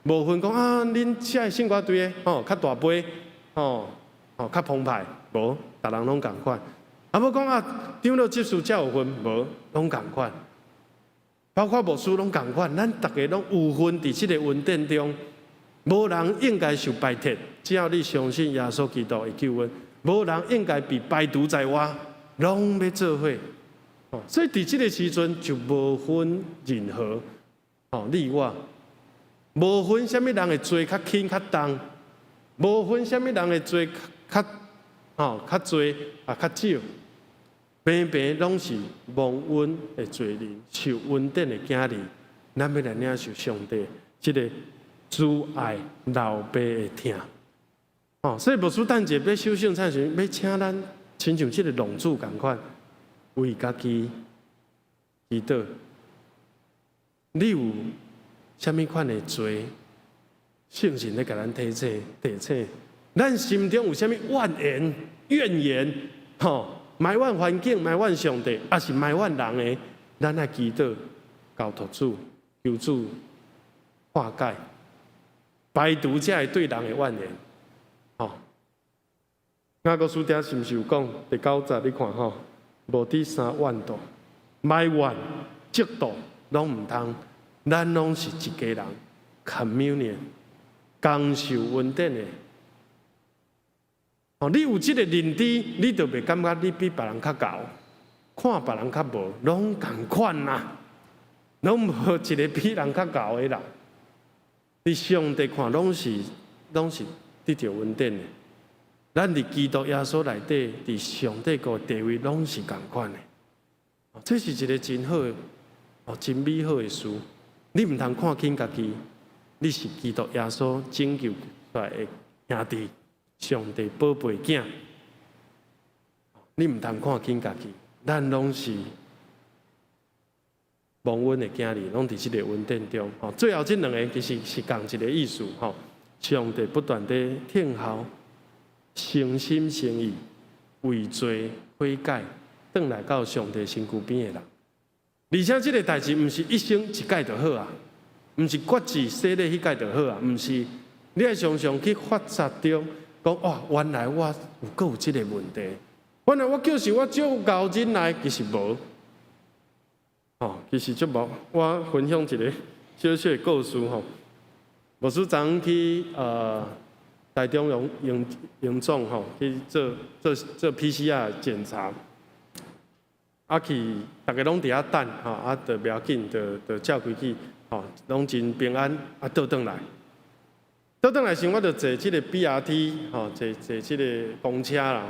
无分讲啊，恁遮的圣歌队的哦较大杯，哦较澎湃，无，逐人拢共款。啊，无讲啊，长老执事才有分，无，拢共款。包括牧师拢共款，咱大家拢有份伫即个恩典中，无人应该受排斥。只要你相信耶稣基督的救恩，无人应该被排除在外。拢要做伙，所以伫即个时阵就无分任何你我，无分啥物人的罪较轻较重，无分啥物人的罪较较侪啊较少，平平拢是蒙恩的罪人，受恩典的囝儿，咱要来领受上帝即个主爱老爸的疼。所以牧师等者要守圣餐时，要请咱。亲像即个龙主共款，为家己祈祷。你有啥物款的罪？圣神咧，甲咱提醒。咱心中有啥物怨言？埋怨环境，埋怨上帝，还是埋怨人的？咱爱祈祷，交托主，求主化解，排除遮会对人的怨言。雅各书顶是毋是有讲第9节？你看吼，无第3怨妒、埋怨、嫉妒，拢毋通。咱拢是一家人 ，communion， 共受恩典的。你有即个认知，你就袂感觉你比别人较高，看别人较无，拢共款啦，拢无一个比人较高的人。伫上帝看，拢是得到恩典的。咱伫基督耶稣内底，伫上帝个地位拢是共款的。这是一个真好的、真美好的事。你毋通看轻家己，你是基督耶稣拯救出来的兄弟，上帝宝贝囝。你毋通看轻家己，咱拢是蒙恩的囝儿，拢伫即个恩典中。最后这两个其实是共一个意思。上帝不断地听候。诚心诚意为罪悔改，转来到上帝身躯边的人。而且这个代志，毋是一生一届就好啊，毋是决志洗礼迄届就好啊，毋是你爱常常去发察中讲哇，原来我有这个问题，原来我就是我少熬忍耐，其实无。其实足无，我分享一个小小的故事吼。牧师昨去台中营总吼去做 PCR 检查，去大家拢伫遐等就袂要紧，就照规矩拢真平安倒转来。倒转来时，我就坐即个 BRT 坐即个公车啦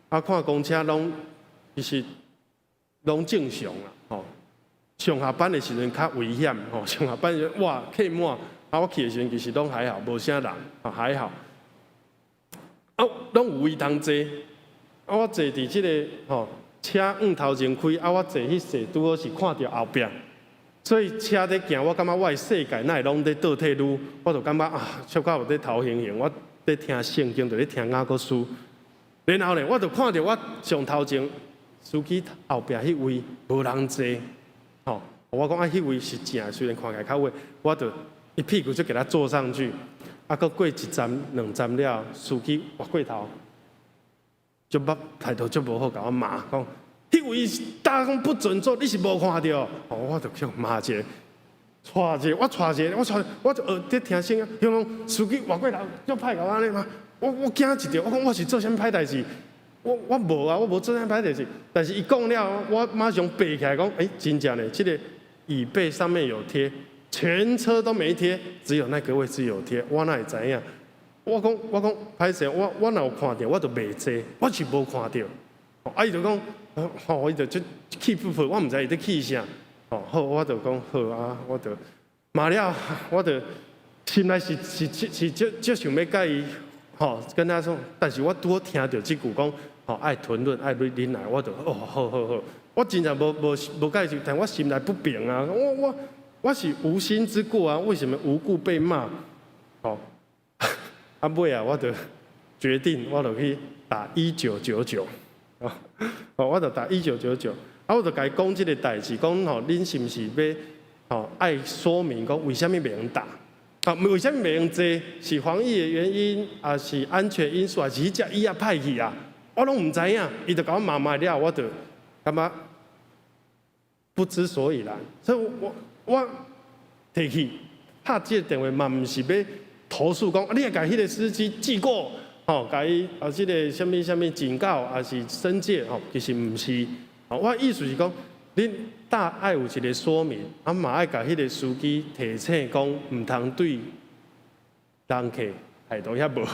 看公车其实拢正常啦上下班的时阵较危险上下班哇客满，我去的时阵其实拢还好，无啥人还好。拢有位通坐，我坐伫即个车头前开，我坐迄势拄好是看到后壁，所以车在行，我感觉我的世界哪会拢在倒退路，我就感觉小可有在头行行，我在听圣经，就在听雅各书，然后呢，我就看到我上头前司机后壁迄位无人坐。我讲迄位是正，虽然看起来较矮，我就一屁股就给他坐上去。搁过一站、两站了，司机滑过头，就态度就无好，甲我骂讲：迄位大风不准坐，你是无看到？我就去骂一个，我就在听声音，向讲司机滑过头，足歹甲我安尼嘛。我惊一跳，我讲我是做啥物歹代志？我无啊，我无做啥歹代志。但是伊讲了，我马上背起来讲：真正的，这个椅背上面有贴，全车都没贴，只有那个位置有贴。我哪会知影？我讲歹势，我若有看到，我就袂坐，我是无看到。伊就讲，伊就气不服，我毋知伊在气啥。好，我就讲好啊，我就骂了，我就心内是就想要甲伊。跟他说，但是我拄好听到即句讲，爱吞忍，爱忍耐，我就好，我真正无甲伊说，但我心内不平啊，我是无心之过啊，为什么无故被骂？尾啊，我就决定，我就去打1999，我就打1999，我就甲伊讲即个代志，讲恁是毋是要爱说明讲为虾米袂用打？为什么袂用坐？是防疫的原因，还是安全因素，还是迄只椅歹去啊？我拢毋知影，伊就甲我骂了，我就感觉不知所以然。所以我提起拍这个电话嘛，毋是要投诉讲，你也甲迄个司机记过，甲伊即个什么警告，还是申诫，其实毋是。我意思是讲。恁大爱有一个说明，嘛爱甲迄个司机提醒讲，毋通对人客态度遐无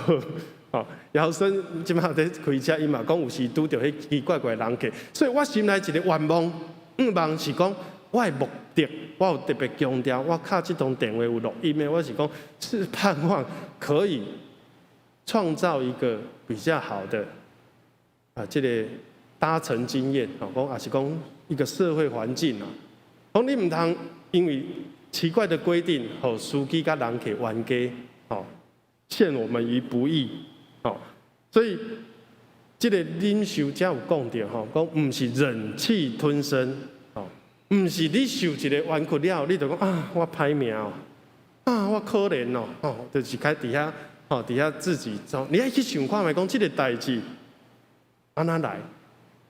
好。姚生即摆在开车，伊嘛讲有时拄着迄奇奇怪怪的人客，所以我心内一个愿望，是讲我的目的，我有特别强调，我敲这通电话有录音的，我是讲是盼望可以创造一个比较好的这个搭乘经验，讲也是讲。一个社会环境讲你唔通因为奇怪的规定，司机甲人客冤家，陷我们于不义，所以这个领袖才有讲到，讲唔是忍气吞声，唔是你受一个冤屈了，你就讲我歹命我可怜就是开底下自己你爱去想看觅讲这个代志安怎来。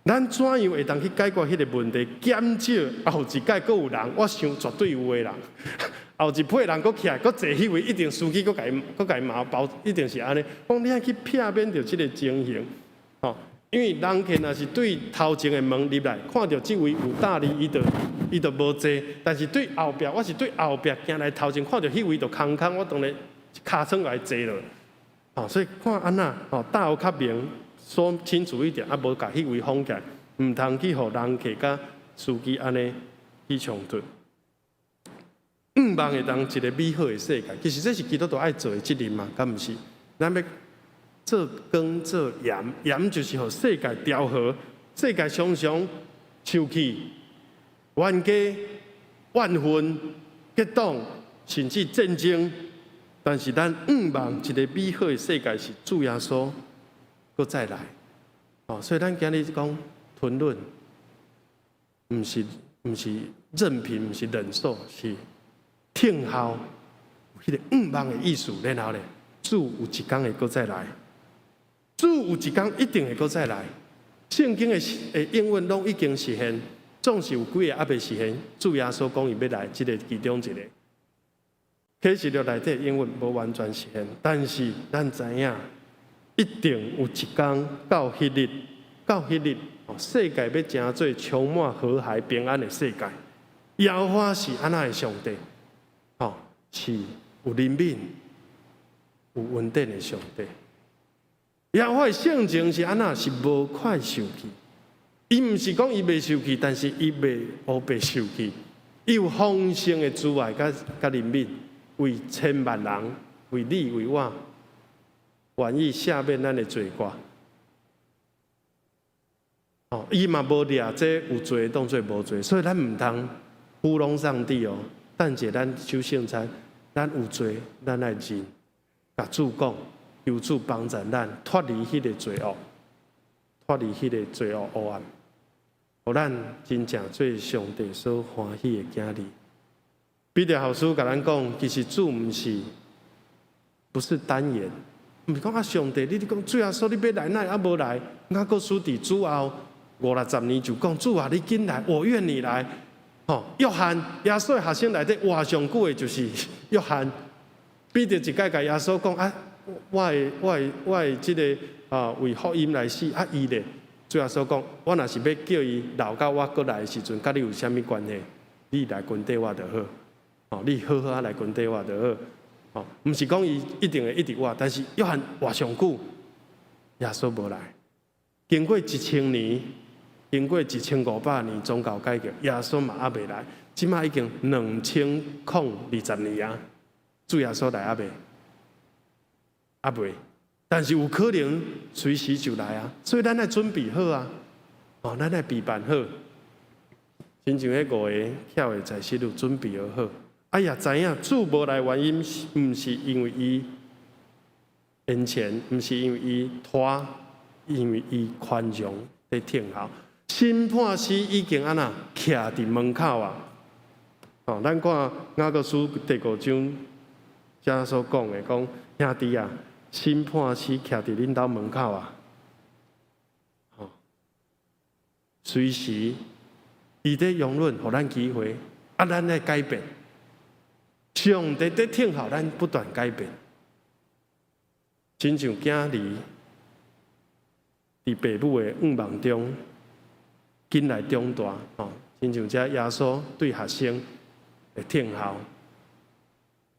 咱怎样会当去解决迄个问题？减少后一届阁有人，我想绝对有的人。后一批人阁起来，阁坐迄位，一定司机阁甲伊骂包，一定是安尼。讲你爱去避免着即个情形，因为人客若是对头前的门入来，看到即位有大力，伊就无坐。但是对后壁，我是对后壁行来头前，看到迄位就空，我当然尻川来坐了。所以看安那，大后较明。说清楚一点，无甲迄位放起来，唔通去互人客甲司机安尼去冲突。望会当一个美好的世界，其实这是基督徒爱做的责任嘛，敢毋是？咱要做光做盐，盐就是互世界调和，世界常常生气、冤家、怨恨、激动，甚至战争。但是咱望一个美好的世界是主耶稣。搁再来，所以咱今日讲吞忍，毋是任凭，毋是忍受，是听候，迄个望的意思。然后咧，主有一天会搁再来，主有一天一定会搁再来。圣经的应允拢已经实现，总是有几个还未实现。主耶稣讲伊要来，即个其中一个。启示录内底英文无完全实现，但是咱知影，一定有一天到迄日，世界要成做充满和谐平安的世界。耶和华是安那的上帝，是有怜悯、有稳定的上帝。耶和华的性情是安那，是无快受气。伊毋是讲伊未受气，但是伊未黑白受气。伊有丰盛的慈爱甲怜悯。为千万人，为你为我，愿意赦免咱的罪过。伊嘛无掠这有罪当作无罪，所以咱毋通糊弄上帝哦。等者咱守圣餐，咱有罪，咱来认，甲主讲，求主帮助咱脱离迄个罪恶，脱离迄个罪恶黑暗，互咱真正做上帝所欢喜的囝儿。彼得后书甲咱讲，其实主不是单言，毋是讲上帝，你讲主耶稣你要来，哪还无来？我搁属伫主后50-60年就讲主啊，你紧来，我愿你来。约翰耶稣的学生内底活上久的就是约翰。彼得一届甲耶稣讲啊，我的即个为福音来死啊，伊咧，主耶稣讲，我若是要叫伊留到我过来的时阵，甲你有啥物关系？你来跟缀我就好。你好好来跟缀我就好，毋是讲伊一定会一直活，但是约翰活上久，耶稣无来。经过1000年，经过1500年宗教改革，耶稣嘛还未来。即马已经2020年啊，主耶稣来还未，但是有可能随时就来啊。所以咱要准备好啊，咱要备办好，亲像迄5个巧的财神就准备好。哎呀，知影主无来原因，毋是因为伊恩钱，毋是因为伊拖，因为伊宽容在听候。审判师已经安那徛伫门口啊！咱看雅各书第5章遮所讲的，讲兄弟啊，审判师徛伫恁兜门口啊！随时伊在容忍，互咱机会，咱来改变。上帝在听候咱不断改变，亲像囝儿伫父母的愿望中，紧来长大。亲像这耶稣对学生的听候，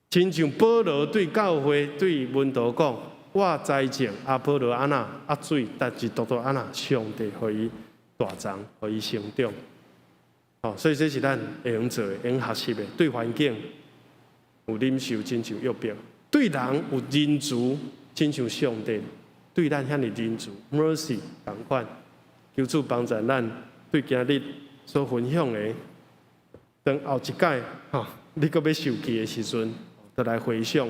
亲像保罗对教会、对门徒讲：我栽种，保罗安那，水但是独安那，上帝互伊大长，互伊成长。所以这是咱会用做的、会用学习的，对环境。有忍受，亲像约伯；对人有仁慈，亲像上帝对咱遐尼仁慈 ，mercy 同款。求主帮助咱对今日所分享的，等后一届你搁要受气的时阵，就来回想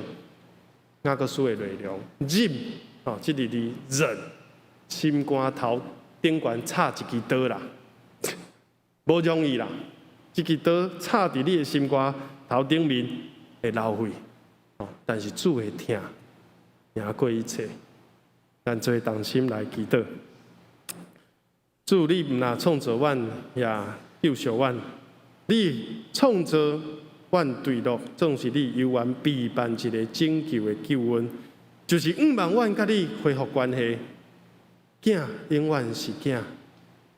雅各书的内容。忍这个字忍，心肝头顶悬插一支刀啦，无容易啦。这支刀插伫你的心肝头顶面。会流血，但是主会听，赢过一切。咱做同心来祈祷，主你毋若创造阮，也救赎阮。你创造阮对落，总是你由愿备办一个拯救的救恩，就是希望阮甲你恢复关系。囝永远是囝，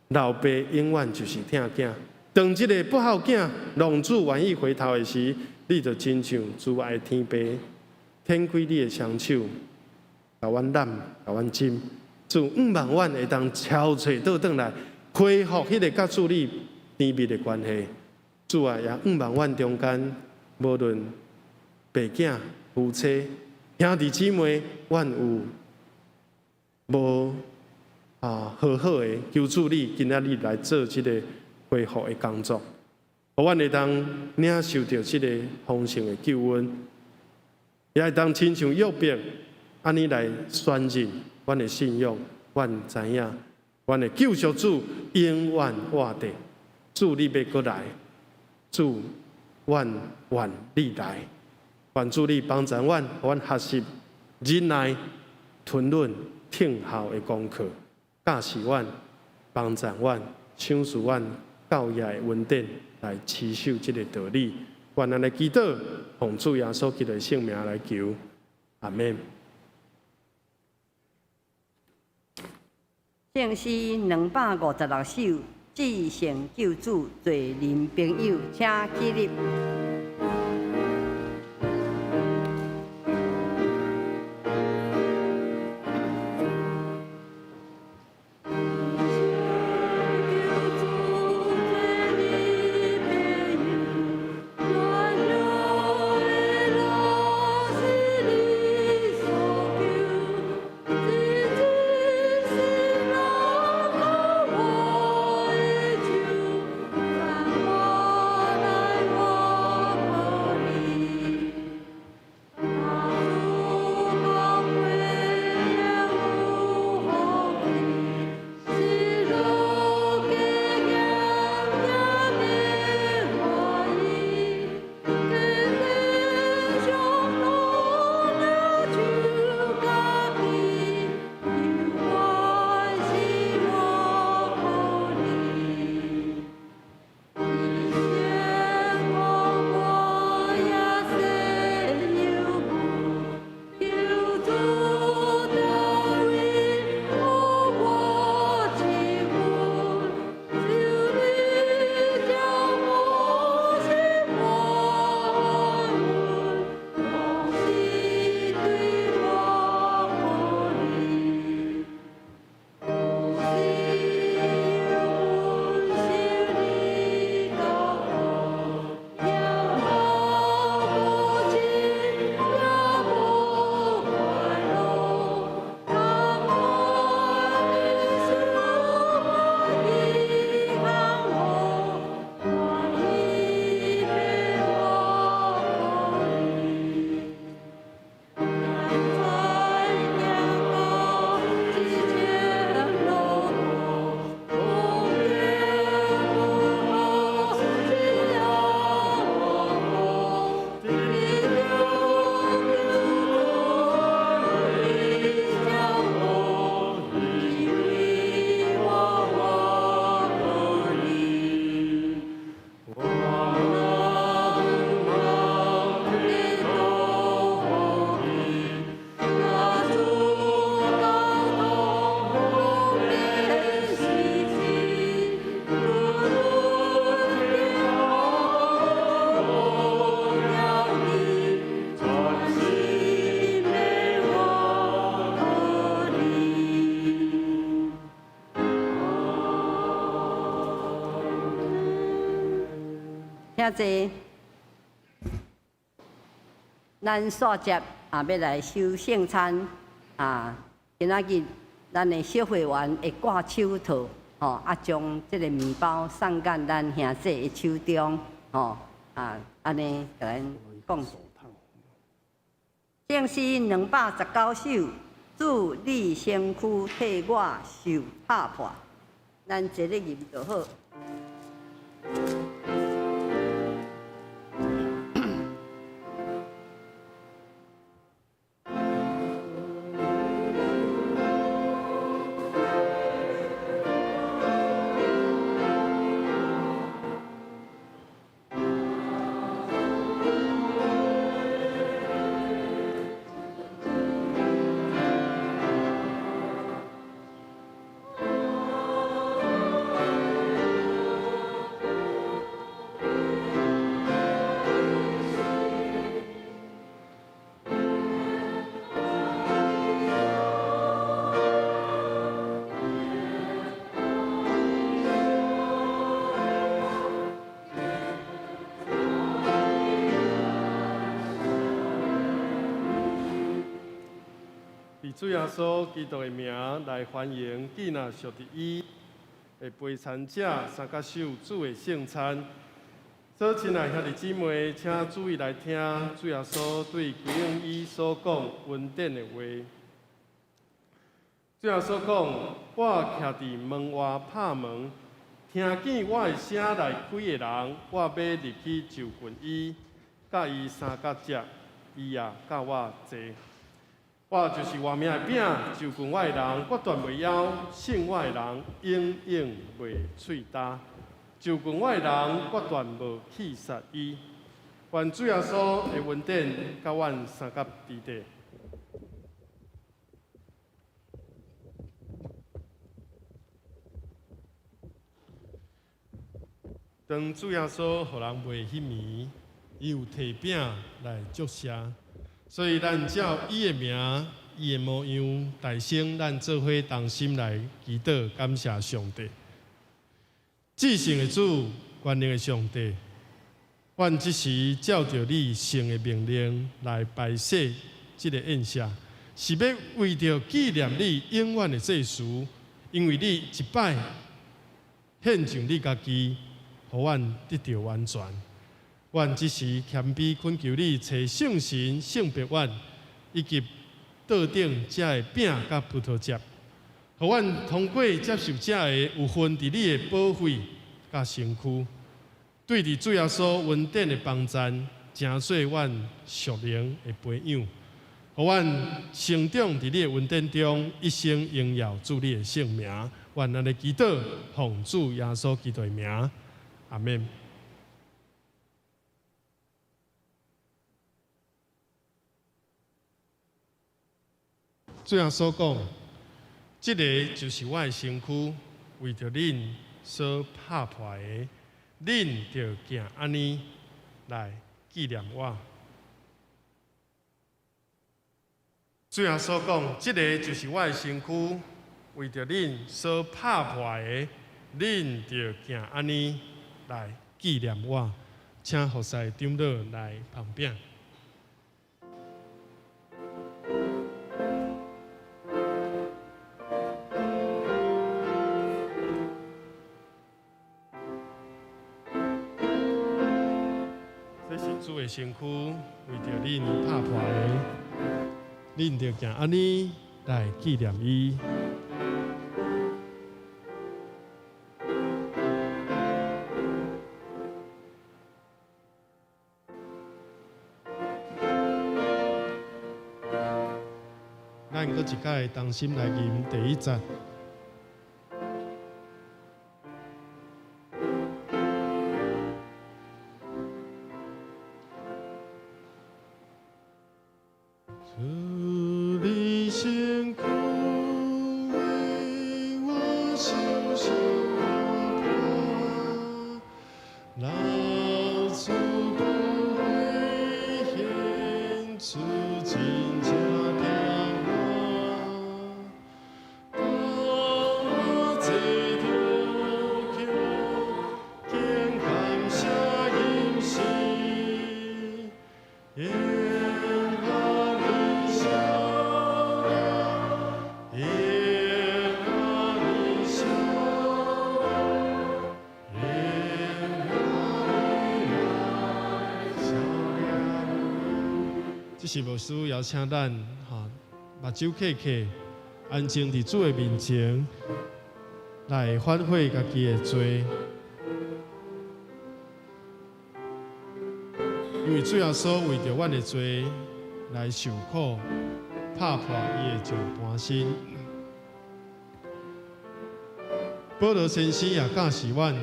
老爸永远就是疼囝。当这个不孝囝浪子愿意回头的时，你就亲像慈爱天父，天开你的双手，甲阮揽，甲阮浸，主希望阮会当超找倒转来，恢复迄个甲主你甜蜜的关系。主啊，也希望阮中间，无论爸囝、夫妻、兄弟姊妹，阮有无好好的求主你今仔日来做这个恢复的工作。互阮会当领受到这个丰盛的救恩，也会当亲像约伯安尼来宣认阮的信仰。阮知影，阮的救赎主永远活着。主你要过来，主愿你来，愿主你帮助阮，阮学习忍耐、吞忍、听候的功课，教示阮，帮助阮，赏赐阮。教义的稳定来持守这个道理。愿咱的祈祷，奉主耶稣基督的圣名来求，阿门。圣诗256首，至圣救主，罪人朋友，请起立。请坐，咱煞接要来收圣餐今仔日咱的小会员会挂手套，将这个面包送给咱兄弟的手中，安尼甲咱讲。圣诗219首，主你身躯替我受打破，咱坐咧吟就好。主耶稣基督的名来欢迎记纳属伫伊的陪餐者三甲首主的圣餐。所亲爱兄弟姊妹，请注意来听主耶稣对归应伊所讲恩典的话。主耶稣讲：“我徛伫门外拍门，听见我的声来开的人，我要入去就近伊，甲伊三角食，伊也甲我坐。我就是外面的饼，就近我的人，我断袂枵；信我的人，永永袂喙焦。”就群我的人决断无去杀伊。愿主耶稣的恩典甲阮三甲伫地。当主耶稣互人袂迄暝，伊有摕饼来祝谢，所以咱照伊的名、伊的模样，大声咱做伙同心来祈祷，感谢上帝。至圣的主，全能的上帝，阮即时照着你圣的命令来摆设即个宴席，是要为着纪念你永远的祭祀，因为你一摆献上你家己。互阮得到完全，阮只是谦卑恳求你，找圣神、圣别阮以及桌顶遮的饼甲葡萄汁，互阮通过接受遮的有份伫你的保惠甲身躯，对伫主耶稣恩典的帮赞，成做阮属灵的培养，互阮成长伫你的恩典中，一生荣耀主你的圣名。愿咱的祈祷，奉主耶稣基督的名。阿门。主耶稣讲，这个就是我的身躯，为着恁所拍破的，恁就行安尼来纪念我。主耶稣讲，这个就是我的身躯，为着恁所拍破的，恁就行安尼。来纪念我，请服侍长老来旁边。这是主的身躯，为着恁拍破的，恁就行安尼来纪念伊。咱搁一届同心来吟第一节。主你辛苦为我受伤怕，老主不会献出尽家庭。这是牧师邀请咱目睭闭起，安静伫主的面前，来反悔家己的罪。因为主耶稣为着阮的罪来受苦，拍破伊的上半身。保罗先生也教示阮，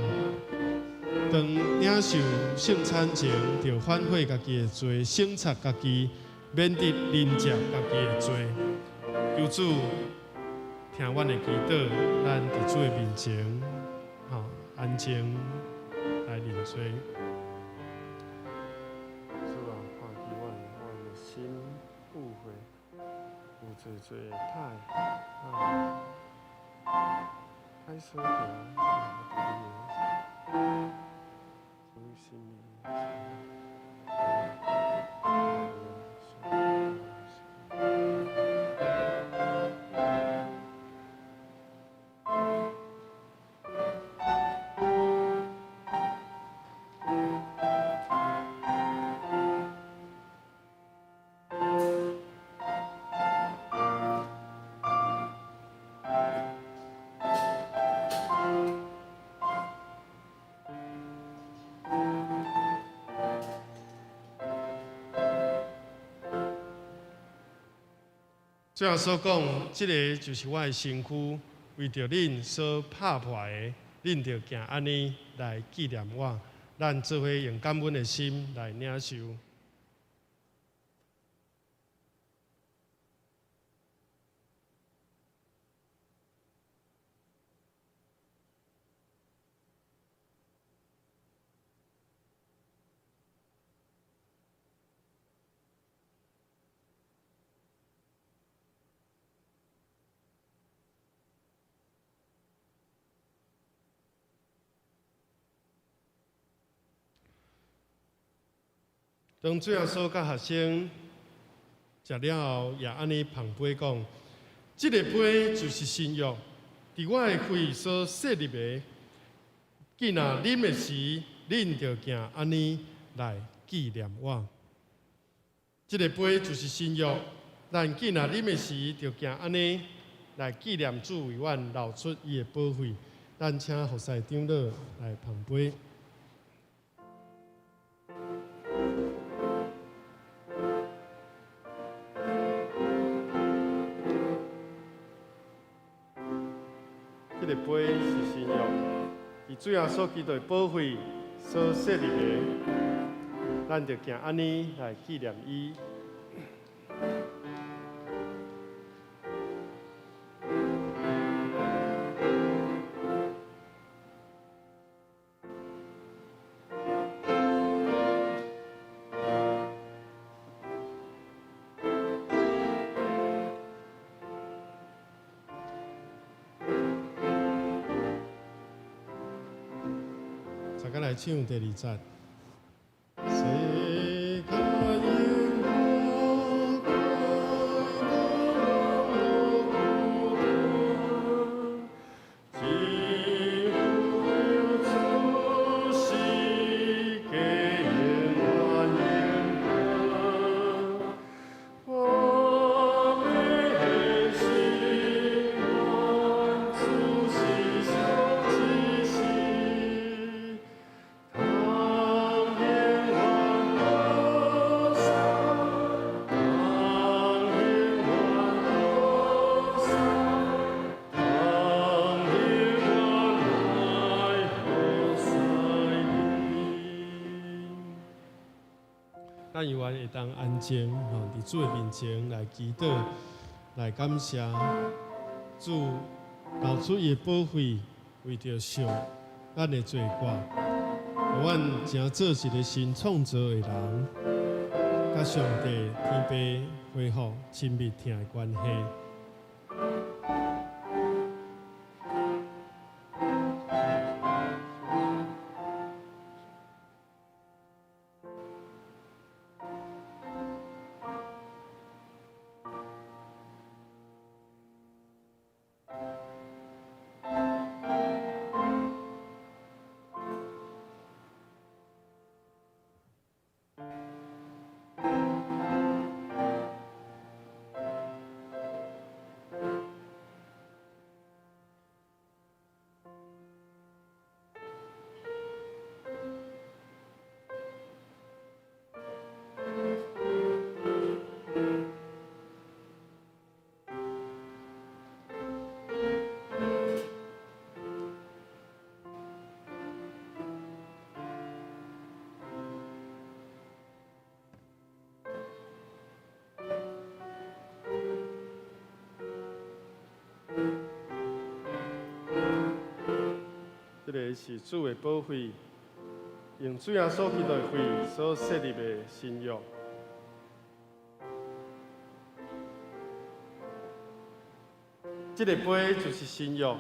当领受圣餐前，就反悔家己的罪，省察家己，免得临接家己的罪。求主听阮的祈祷，咱伫主的面前，安静来认罪。主啊，看见阮的心误会，有罪歹，开始行，主心主耶稣讲，这个就是我的身躯，为着恁所拍破的，恁着行安尼来纪念我。咱做伙用感恩的心来领受。当主耶稣甲学生食了后，也安尼旁杯讲：，这个杯就是新约，伫我的肺所设立的。既然啉的时，恁就行安尼来纪念我。这个杯就是新约，咱既然啉的时，就行安尼来纪念主为阮流出伊的宝血。咱请服侍长老来旁杯。这个杯是新约，是主耶稣基督的宝血所设立的，咱就行安尼来纪念伊。大家来唱第二节。咱有缘会当安静，伫主的面前来祈祷，来感谢主流出伊的宝血，为着赎咱的罪过，互阮正做一个新创造的人，甲上帝天父恢复亲密疼的关系。这个是主的宝血，用主耶稣基督的血所设立的新约。这个杯就是新约，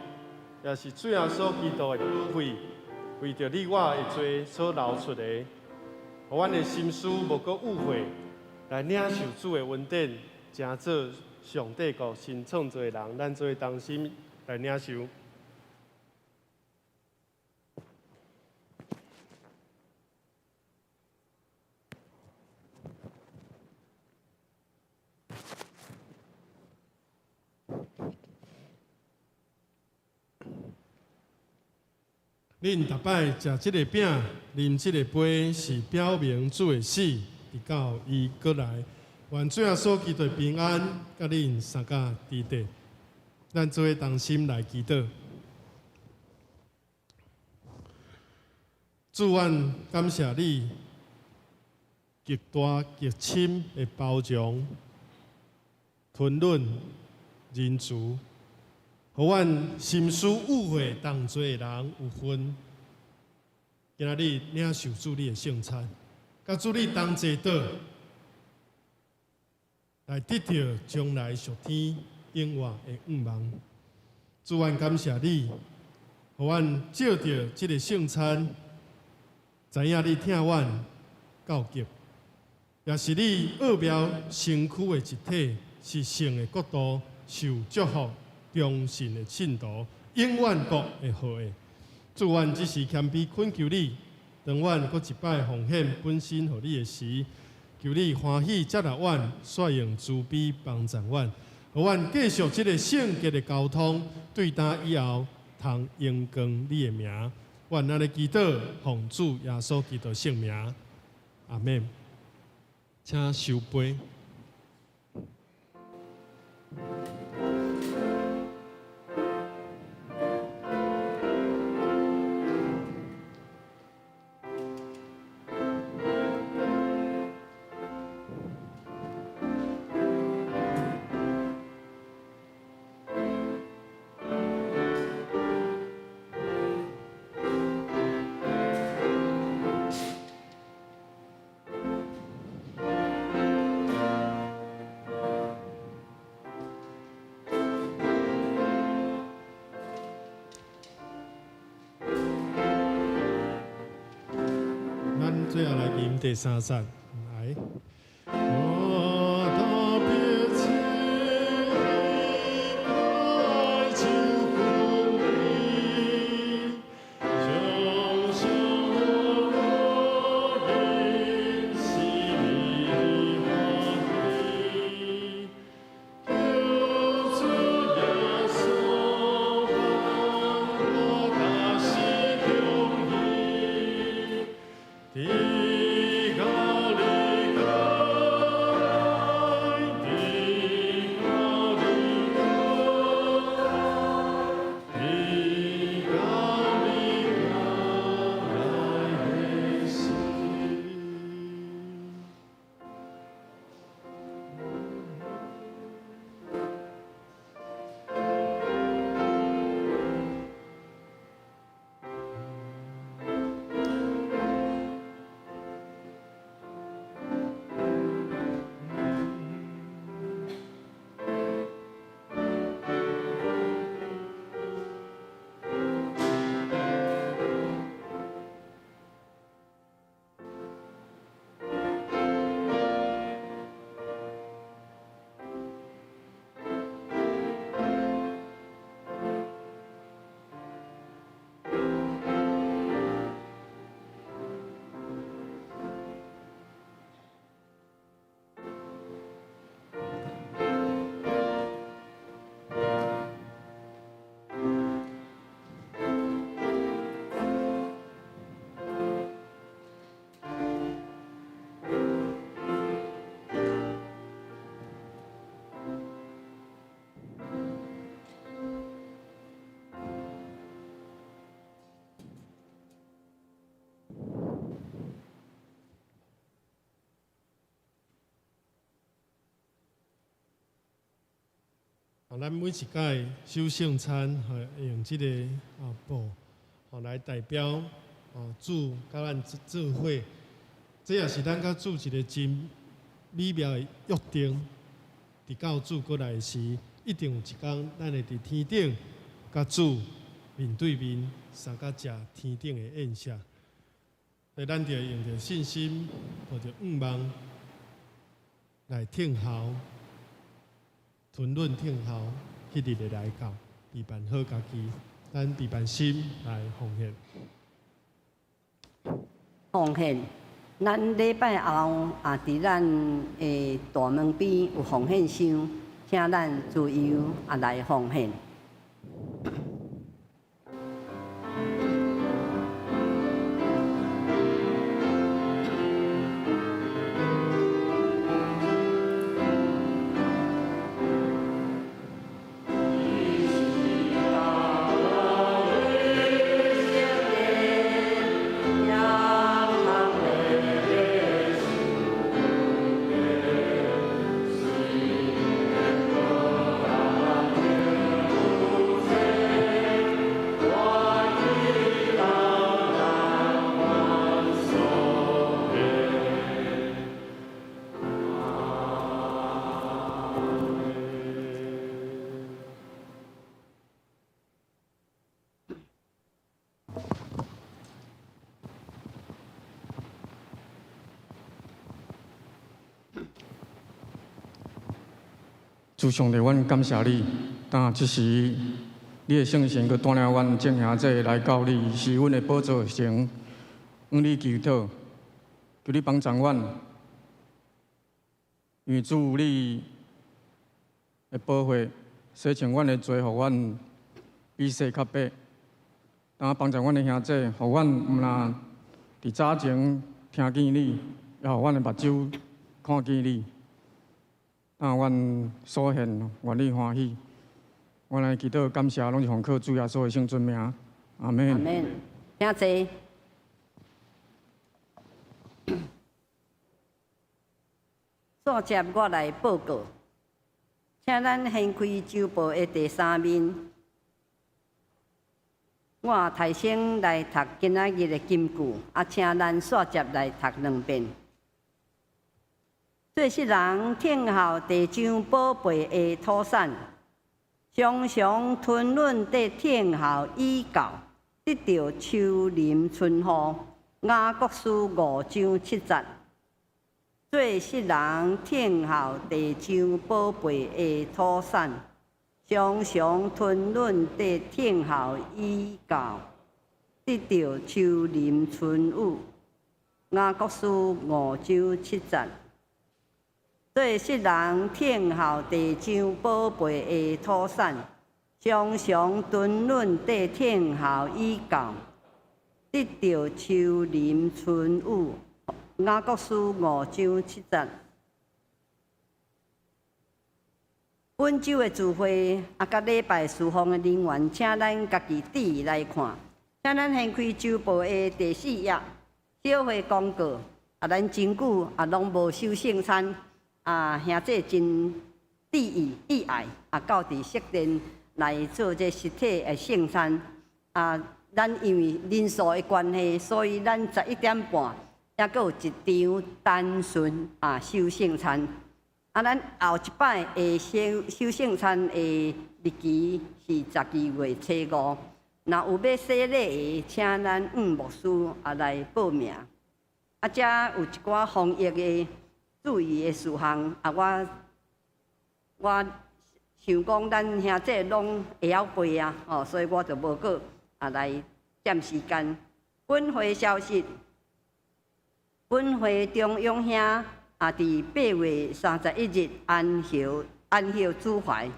也是主耶稣基督的宝血，为着你我的罪所流出的，互阮的心思无搁误会，来领受主的恩典，成做上帝国新创造的人。咱做伙同心来领受。恁逐摆食即个饼、啉即个杯，是表明主的死，直到伊过来。愿主耶稣基督平安，甲恁三家伫地。咱做伙同心来祈祷。主，阮感谢你极大极深的包容、吞忍、仁慈，互阮心思误会当做人有份。今仔日领受主你的圣餐，甲主你同齐倒，来得到将来属天永远的愿望。主，阮感谢你，互阮借着这个圣餐，知影你疼阮告急，也是你奥妙身躯的一体，是圣的国度，受祝福、忠信的信徒，永远国的好的。主，阮只是谦卑恳求你，当阮搁一摆奉献本身予你的时，求你欢喜接纳阮，率用慈悲帮助阮，互阮继续这个圣洁的交通，对答以后，通荣光你的名。愿咱的祈祷，奉主耶稣基督圣名，阿门。请收杯。最后来吟第三赞，来。我道别前，爱情分离，将相我因心里欢喜，求主耶稣帮我大喜中意。地高离高来，地高离高来，地高离高来的心。咱每一届守圣餐，会用这个布，来代表主甲咱做伙。这也是咱甲主一个真美妙的约定。伫到主过来时，一定有一天，咱会伫天顶甲主面对面，三甲食天顶的宴席。所以咱就用着信心，抱着愿望来听候。吞忍听候，迄日会来到，备办好家己，咱备办心来奉献。奉献，咱礼拜后伫咱的大门边有奉献箱，请咱自由来奉献。呀。主上帝，阮感谢你，但即时你的圣神，佮带领阮众兄弟来到你是阮的宝座前，向你祈祷，求你帮助阮，愿主你的保护洗净阮的罪，互阮比世较白。当帮助阮的兄弟，互阮毋若伫早前听见你，也互阮的目睭看见你。当阮所献，愿你欢喜。我来祈祷感谢，拢是奉靠主耶稣的圣尊名。阿门。阿免，请坐。作接我来报告，请咱掀开周报的第3面。我提醒来读今仔日的金句，请咱续接来读2遍。做世人听候地上宝贝的土产，常常吞润地听候以教，得到秋林春雨。雅各书5章7节。做世人听候地上宝贝的土产，常常吞润地听候以教，得到秋林春雨。雅各书5章7节。做世人听候地上宝贝的土产，常常吞润地听候以教，得到秋林春雨。雅各书5章7节。本周的聚会甲礼拜侍奉的人员，请咱家己注意来看。请咱掀开周报的第4页，小会公告。咱真久拢无收圣餐。兄弟真意爱到伫圣殿来做这实体的圣餐。咱因为人数的关系，所以咱11点半还阁有一场单纯收圣餐。咱后一摆的收圣餐的日期是12月初5。若有要洗礼的，请咱牧师来报名。遮有一寡防疫的注意的事项，我想讲咱兄弟拢会晓背所以我就无过来占时间。本会消息，本会中央兄伫8月31日安歇主怀，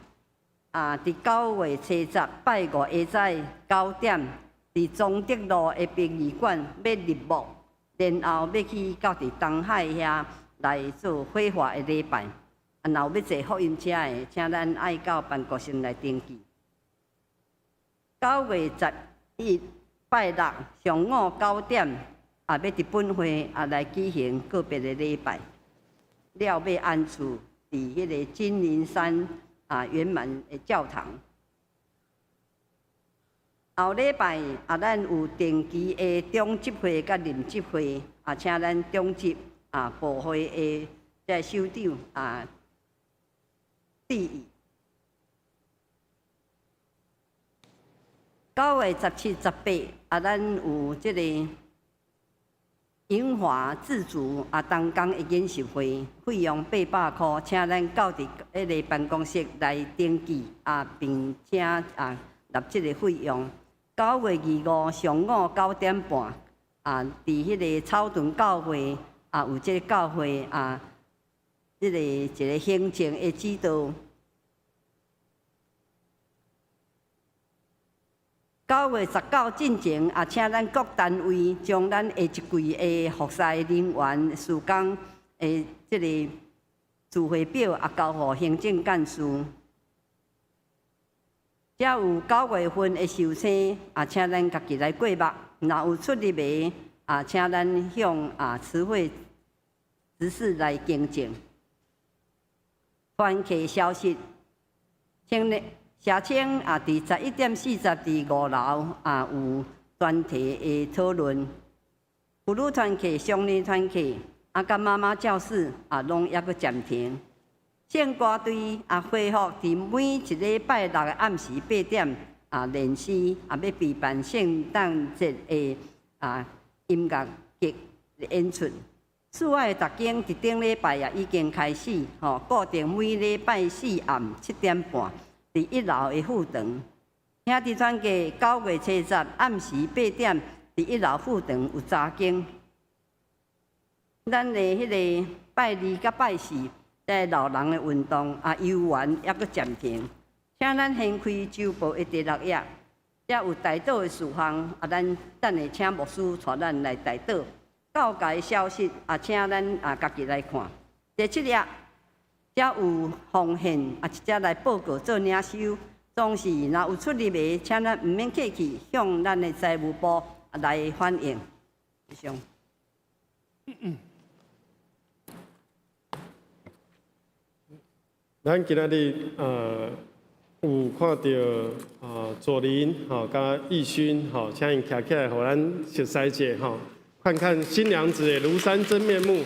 伫9月初10拜5下早9点，伫中德路的殡仪馆要入幕，然后要去到伫东海遐来做火化的礼拜。若有要坐福音车的，请咱爱到办公室来登记。9月11日拜六上午9点，要伫本会来举行个别的礼拜。了要安处伫迄个金陵山圆满的教堂。后礼拜咱有定期的中集会甲临集会，请咱中集部会的这首长注意。9月17、18咱有这个银华自主东港的演习会，费用800块，请咱到伫迄个办公室来登记并且纳这个费用。9月25上午9点半伫迄个草屯教会有这个教会这个一个行政的指导。9月19进前请咱各单位将咱下一季的服侍人员事工的这个聚会表交予行政干事。才有9月份的寿星请咱家己来过目。若有出入的请咱向慈惠执事来更正。团契消息，社青伫11点40伫5楼有专题的讨论。妇女团契、乡里团契甲妈妈教室拢抑阁暂停。圣歌队恢复伫每一礼拜六的暗时8点练习要备办圣诞节的音乐剧演出。此外，逐间伫顶礼拜也已经开始固定每礼拜四暗7点半伫1楼的副堂。兄弟全家9月7日暗时8点伫1楼副堂有查经。咱的迄个拜2甲拜4，在老人的运动游玩还阁暂停，请咱掀开周报的第6页，遮有台岛的事项咱等下请牧师带咱来台岛。教界消息请咱家己来看。第7页，遮有奉献直接来报告做领收。总是若有出入的，请咱毋免客气，向咱的财务部来反映。以上。咱今仔日有看到左邻甲义勋请因徛起来，互咱熟悉者看看新娘子的庐山真面目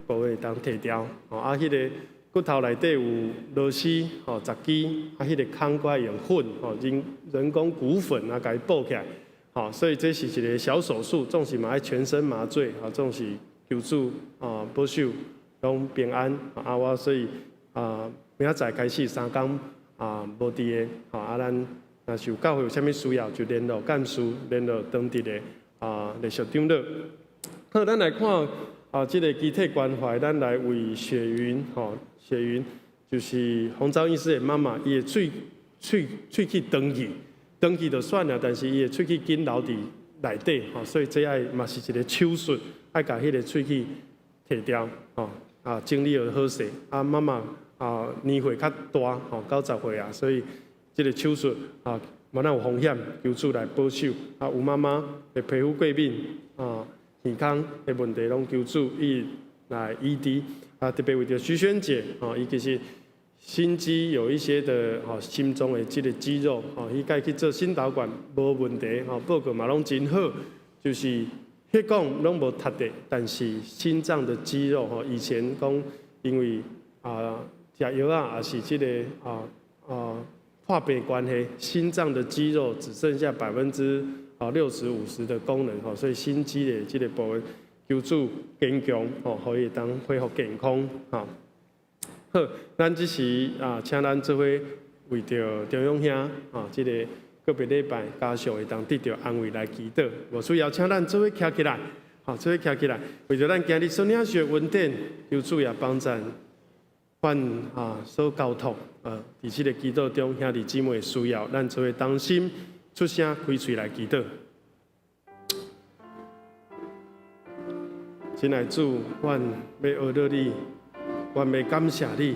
部位当摕掉迄个骨头内底有螺丝十支迄个空块用粉人工骨粉甲伊补起来所以这是一个小手术，总是嘛爱全身麻醉总是求主保守拢平安我所以明仔载开始3天无伫个咱若是有教会有啥物需要，就联络干事，联络当地的历史长老。好，咱来看这个遗体关怀，咱来为雪云雪云就是洪昭医师的妈妈，伊的喙齿长去就算了，但是伊的喙齿紧留伫内底所以这嘛是一个手术，爱甲迄个喙齿摕掉整理好势妈妈年岁较大90岁所以这个手术嘛有风险，求主来保守有妈妈的皮肤过敏健康的问题，拢求主伊来医治特别为着徐萱姐伊其实心肌有一些的心脏的这个肌肉伊该去做心导管无问题报告嘛拢真好，就是血管拢无塌的，但是心脏的肌肉以前讲因为食药也是这个破病关系，心脏的肌肉只剩下60%、50%的功能所以心肌的这个部分求主坚强可以当恢复健康好，咱只是请咱做伙为着中央兄这个个别礼拜家属会当得到安慰来祈祷，无需要请咱做伙徛起来，做伙徛起来，为着咱今日所领受的恩典，求主也帮咱换所交托伫这个祈祷中，兄弟姊妹需要，咱做伙当心出声开嘴来祈祷。亲爱的主，阮要学到你，阮要感谢你，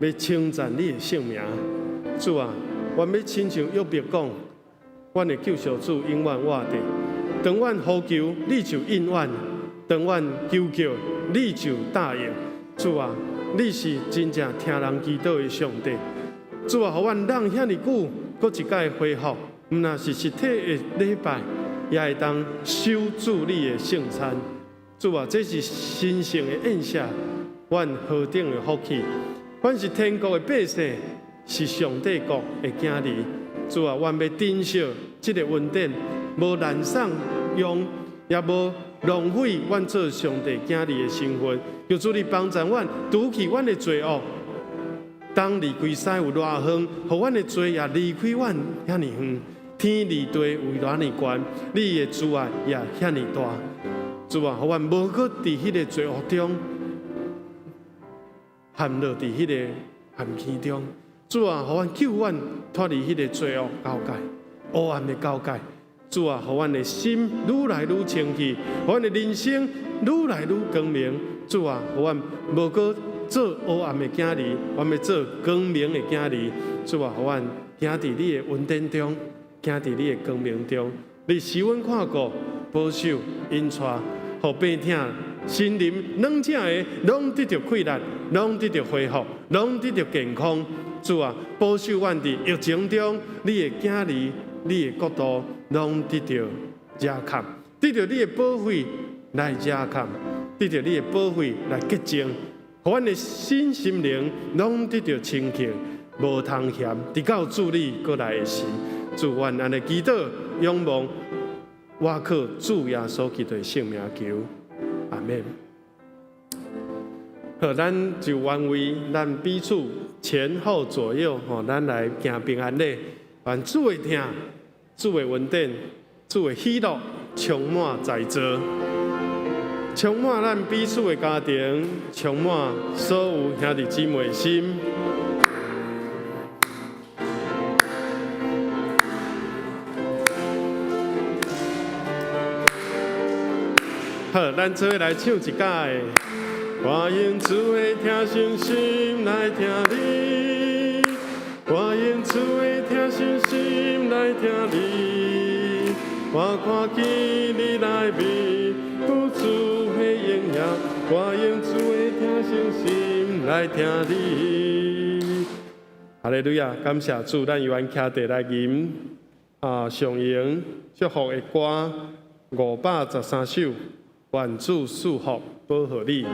要称赞你的圣名。主啊，阮要亲像约伯讲，阮的救赎主永远活着。当阮呼求，你就应允；当阮求救，你就答应。主啊，你是真正听人祈祷的上帝。主啊，互阮人遐尼久，搁一摆恢复，毋那是实体的礼拜，也会当守住你的圣餐。主啊，这是神圣的宴谢，阮何等的福气！阮是天国的百姓，是上帝国的囝儿。主啊，阮要珍惜这个恩典，无滥散用，也无浪费阮做上帝囝儿的身份。求主你帮助阮，除去阮的罪恶。当离开西有偌远，互阮的罪也离开阮遐尼远。天离地为偌尼悬，你的慈爱也遐尼大。主啊，互阮无搁伫迄个罪恶中陷落伫迄个陷阱中。主啊，互阮救阮脱离迄个罪恶交界、黑暗的交界。主啊，互阮的心愈来愈清气，互阮的人生愈来愈光明。主啊，互阮无搁做黑暗的囝儿，我们要做光明的囝儿。主啊，互阮行伫你的恩典中，行伫你的光明中。你使阮看顾、保守、引带，互病痛、心灵软正的，拢得到快乐，拢得到恢复，拢得到健康。主啊，保守阮伫疫情中，你的囝儿、你的国度，拢得到遮盖，得到你的保护来遮盖，得到你的保护来洁净。互阮的心心灵拢得到清洁，无通嫌。直到主你过来的时，主愿安尼祈祷、仰望，我靠主耶稣基督的圣名求，阿门。好，咱就愿为咱彼此前后左右，咱来行平安礼。愿主的听，主的恩典，主的喜乐充满在座。充满咱彼此的家庭，充满所有兄弟姊妹的心。好，咱做伙来唱一解。我用主的听心心来听你，我用主的听心心来听你，我看见你来美，有主。我用主的听心心来听你。哈利路亚，感谢主，咱由阮徛地来吟上营祝福的歌513首，愿主赐福保护你。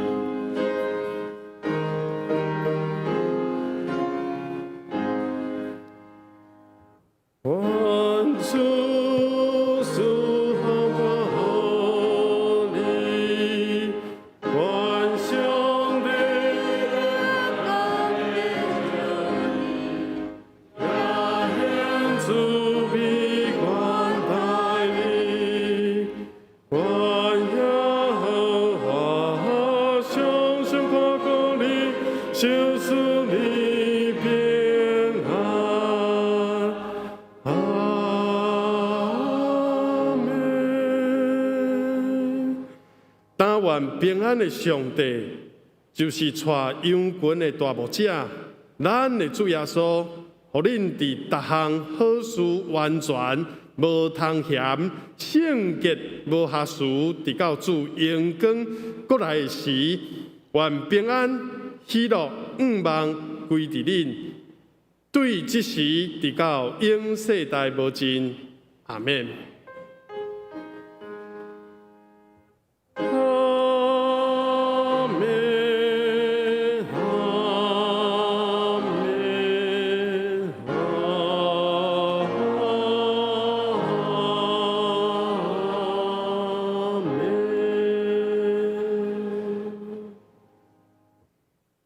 平安的上帝，就是带羊群的大牧者，咱的主耶稣，互恁伫逐项好事完全，无通嫌，圣洁无瑕疵，直到主荣光过来的时，愿平安喜乐五望归伫恁，对即时直到永世代无尽，阿免。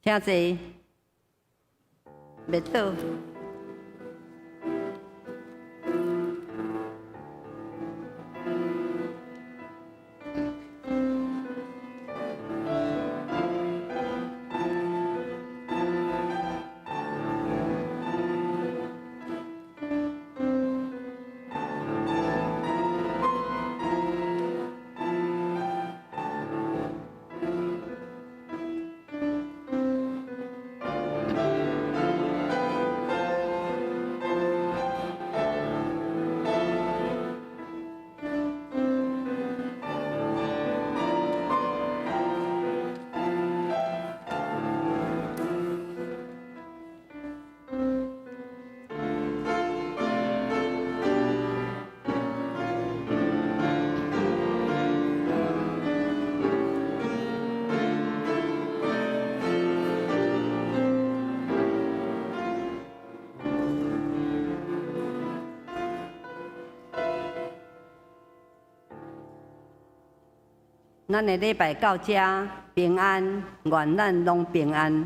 听者，袂倒。咱的礼拜到这平安，愿咱拢平安。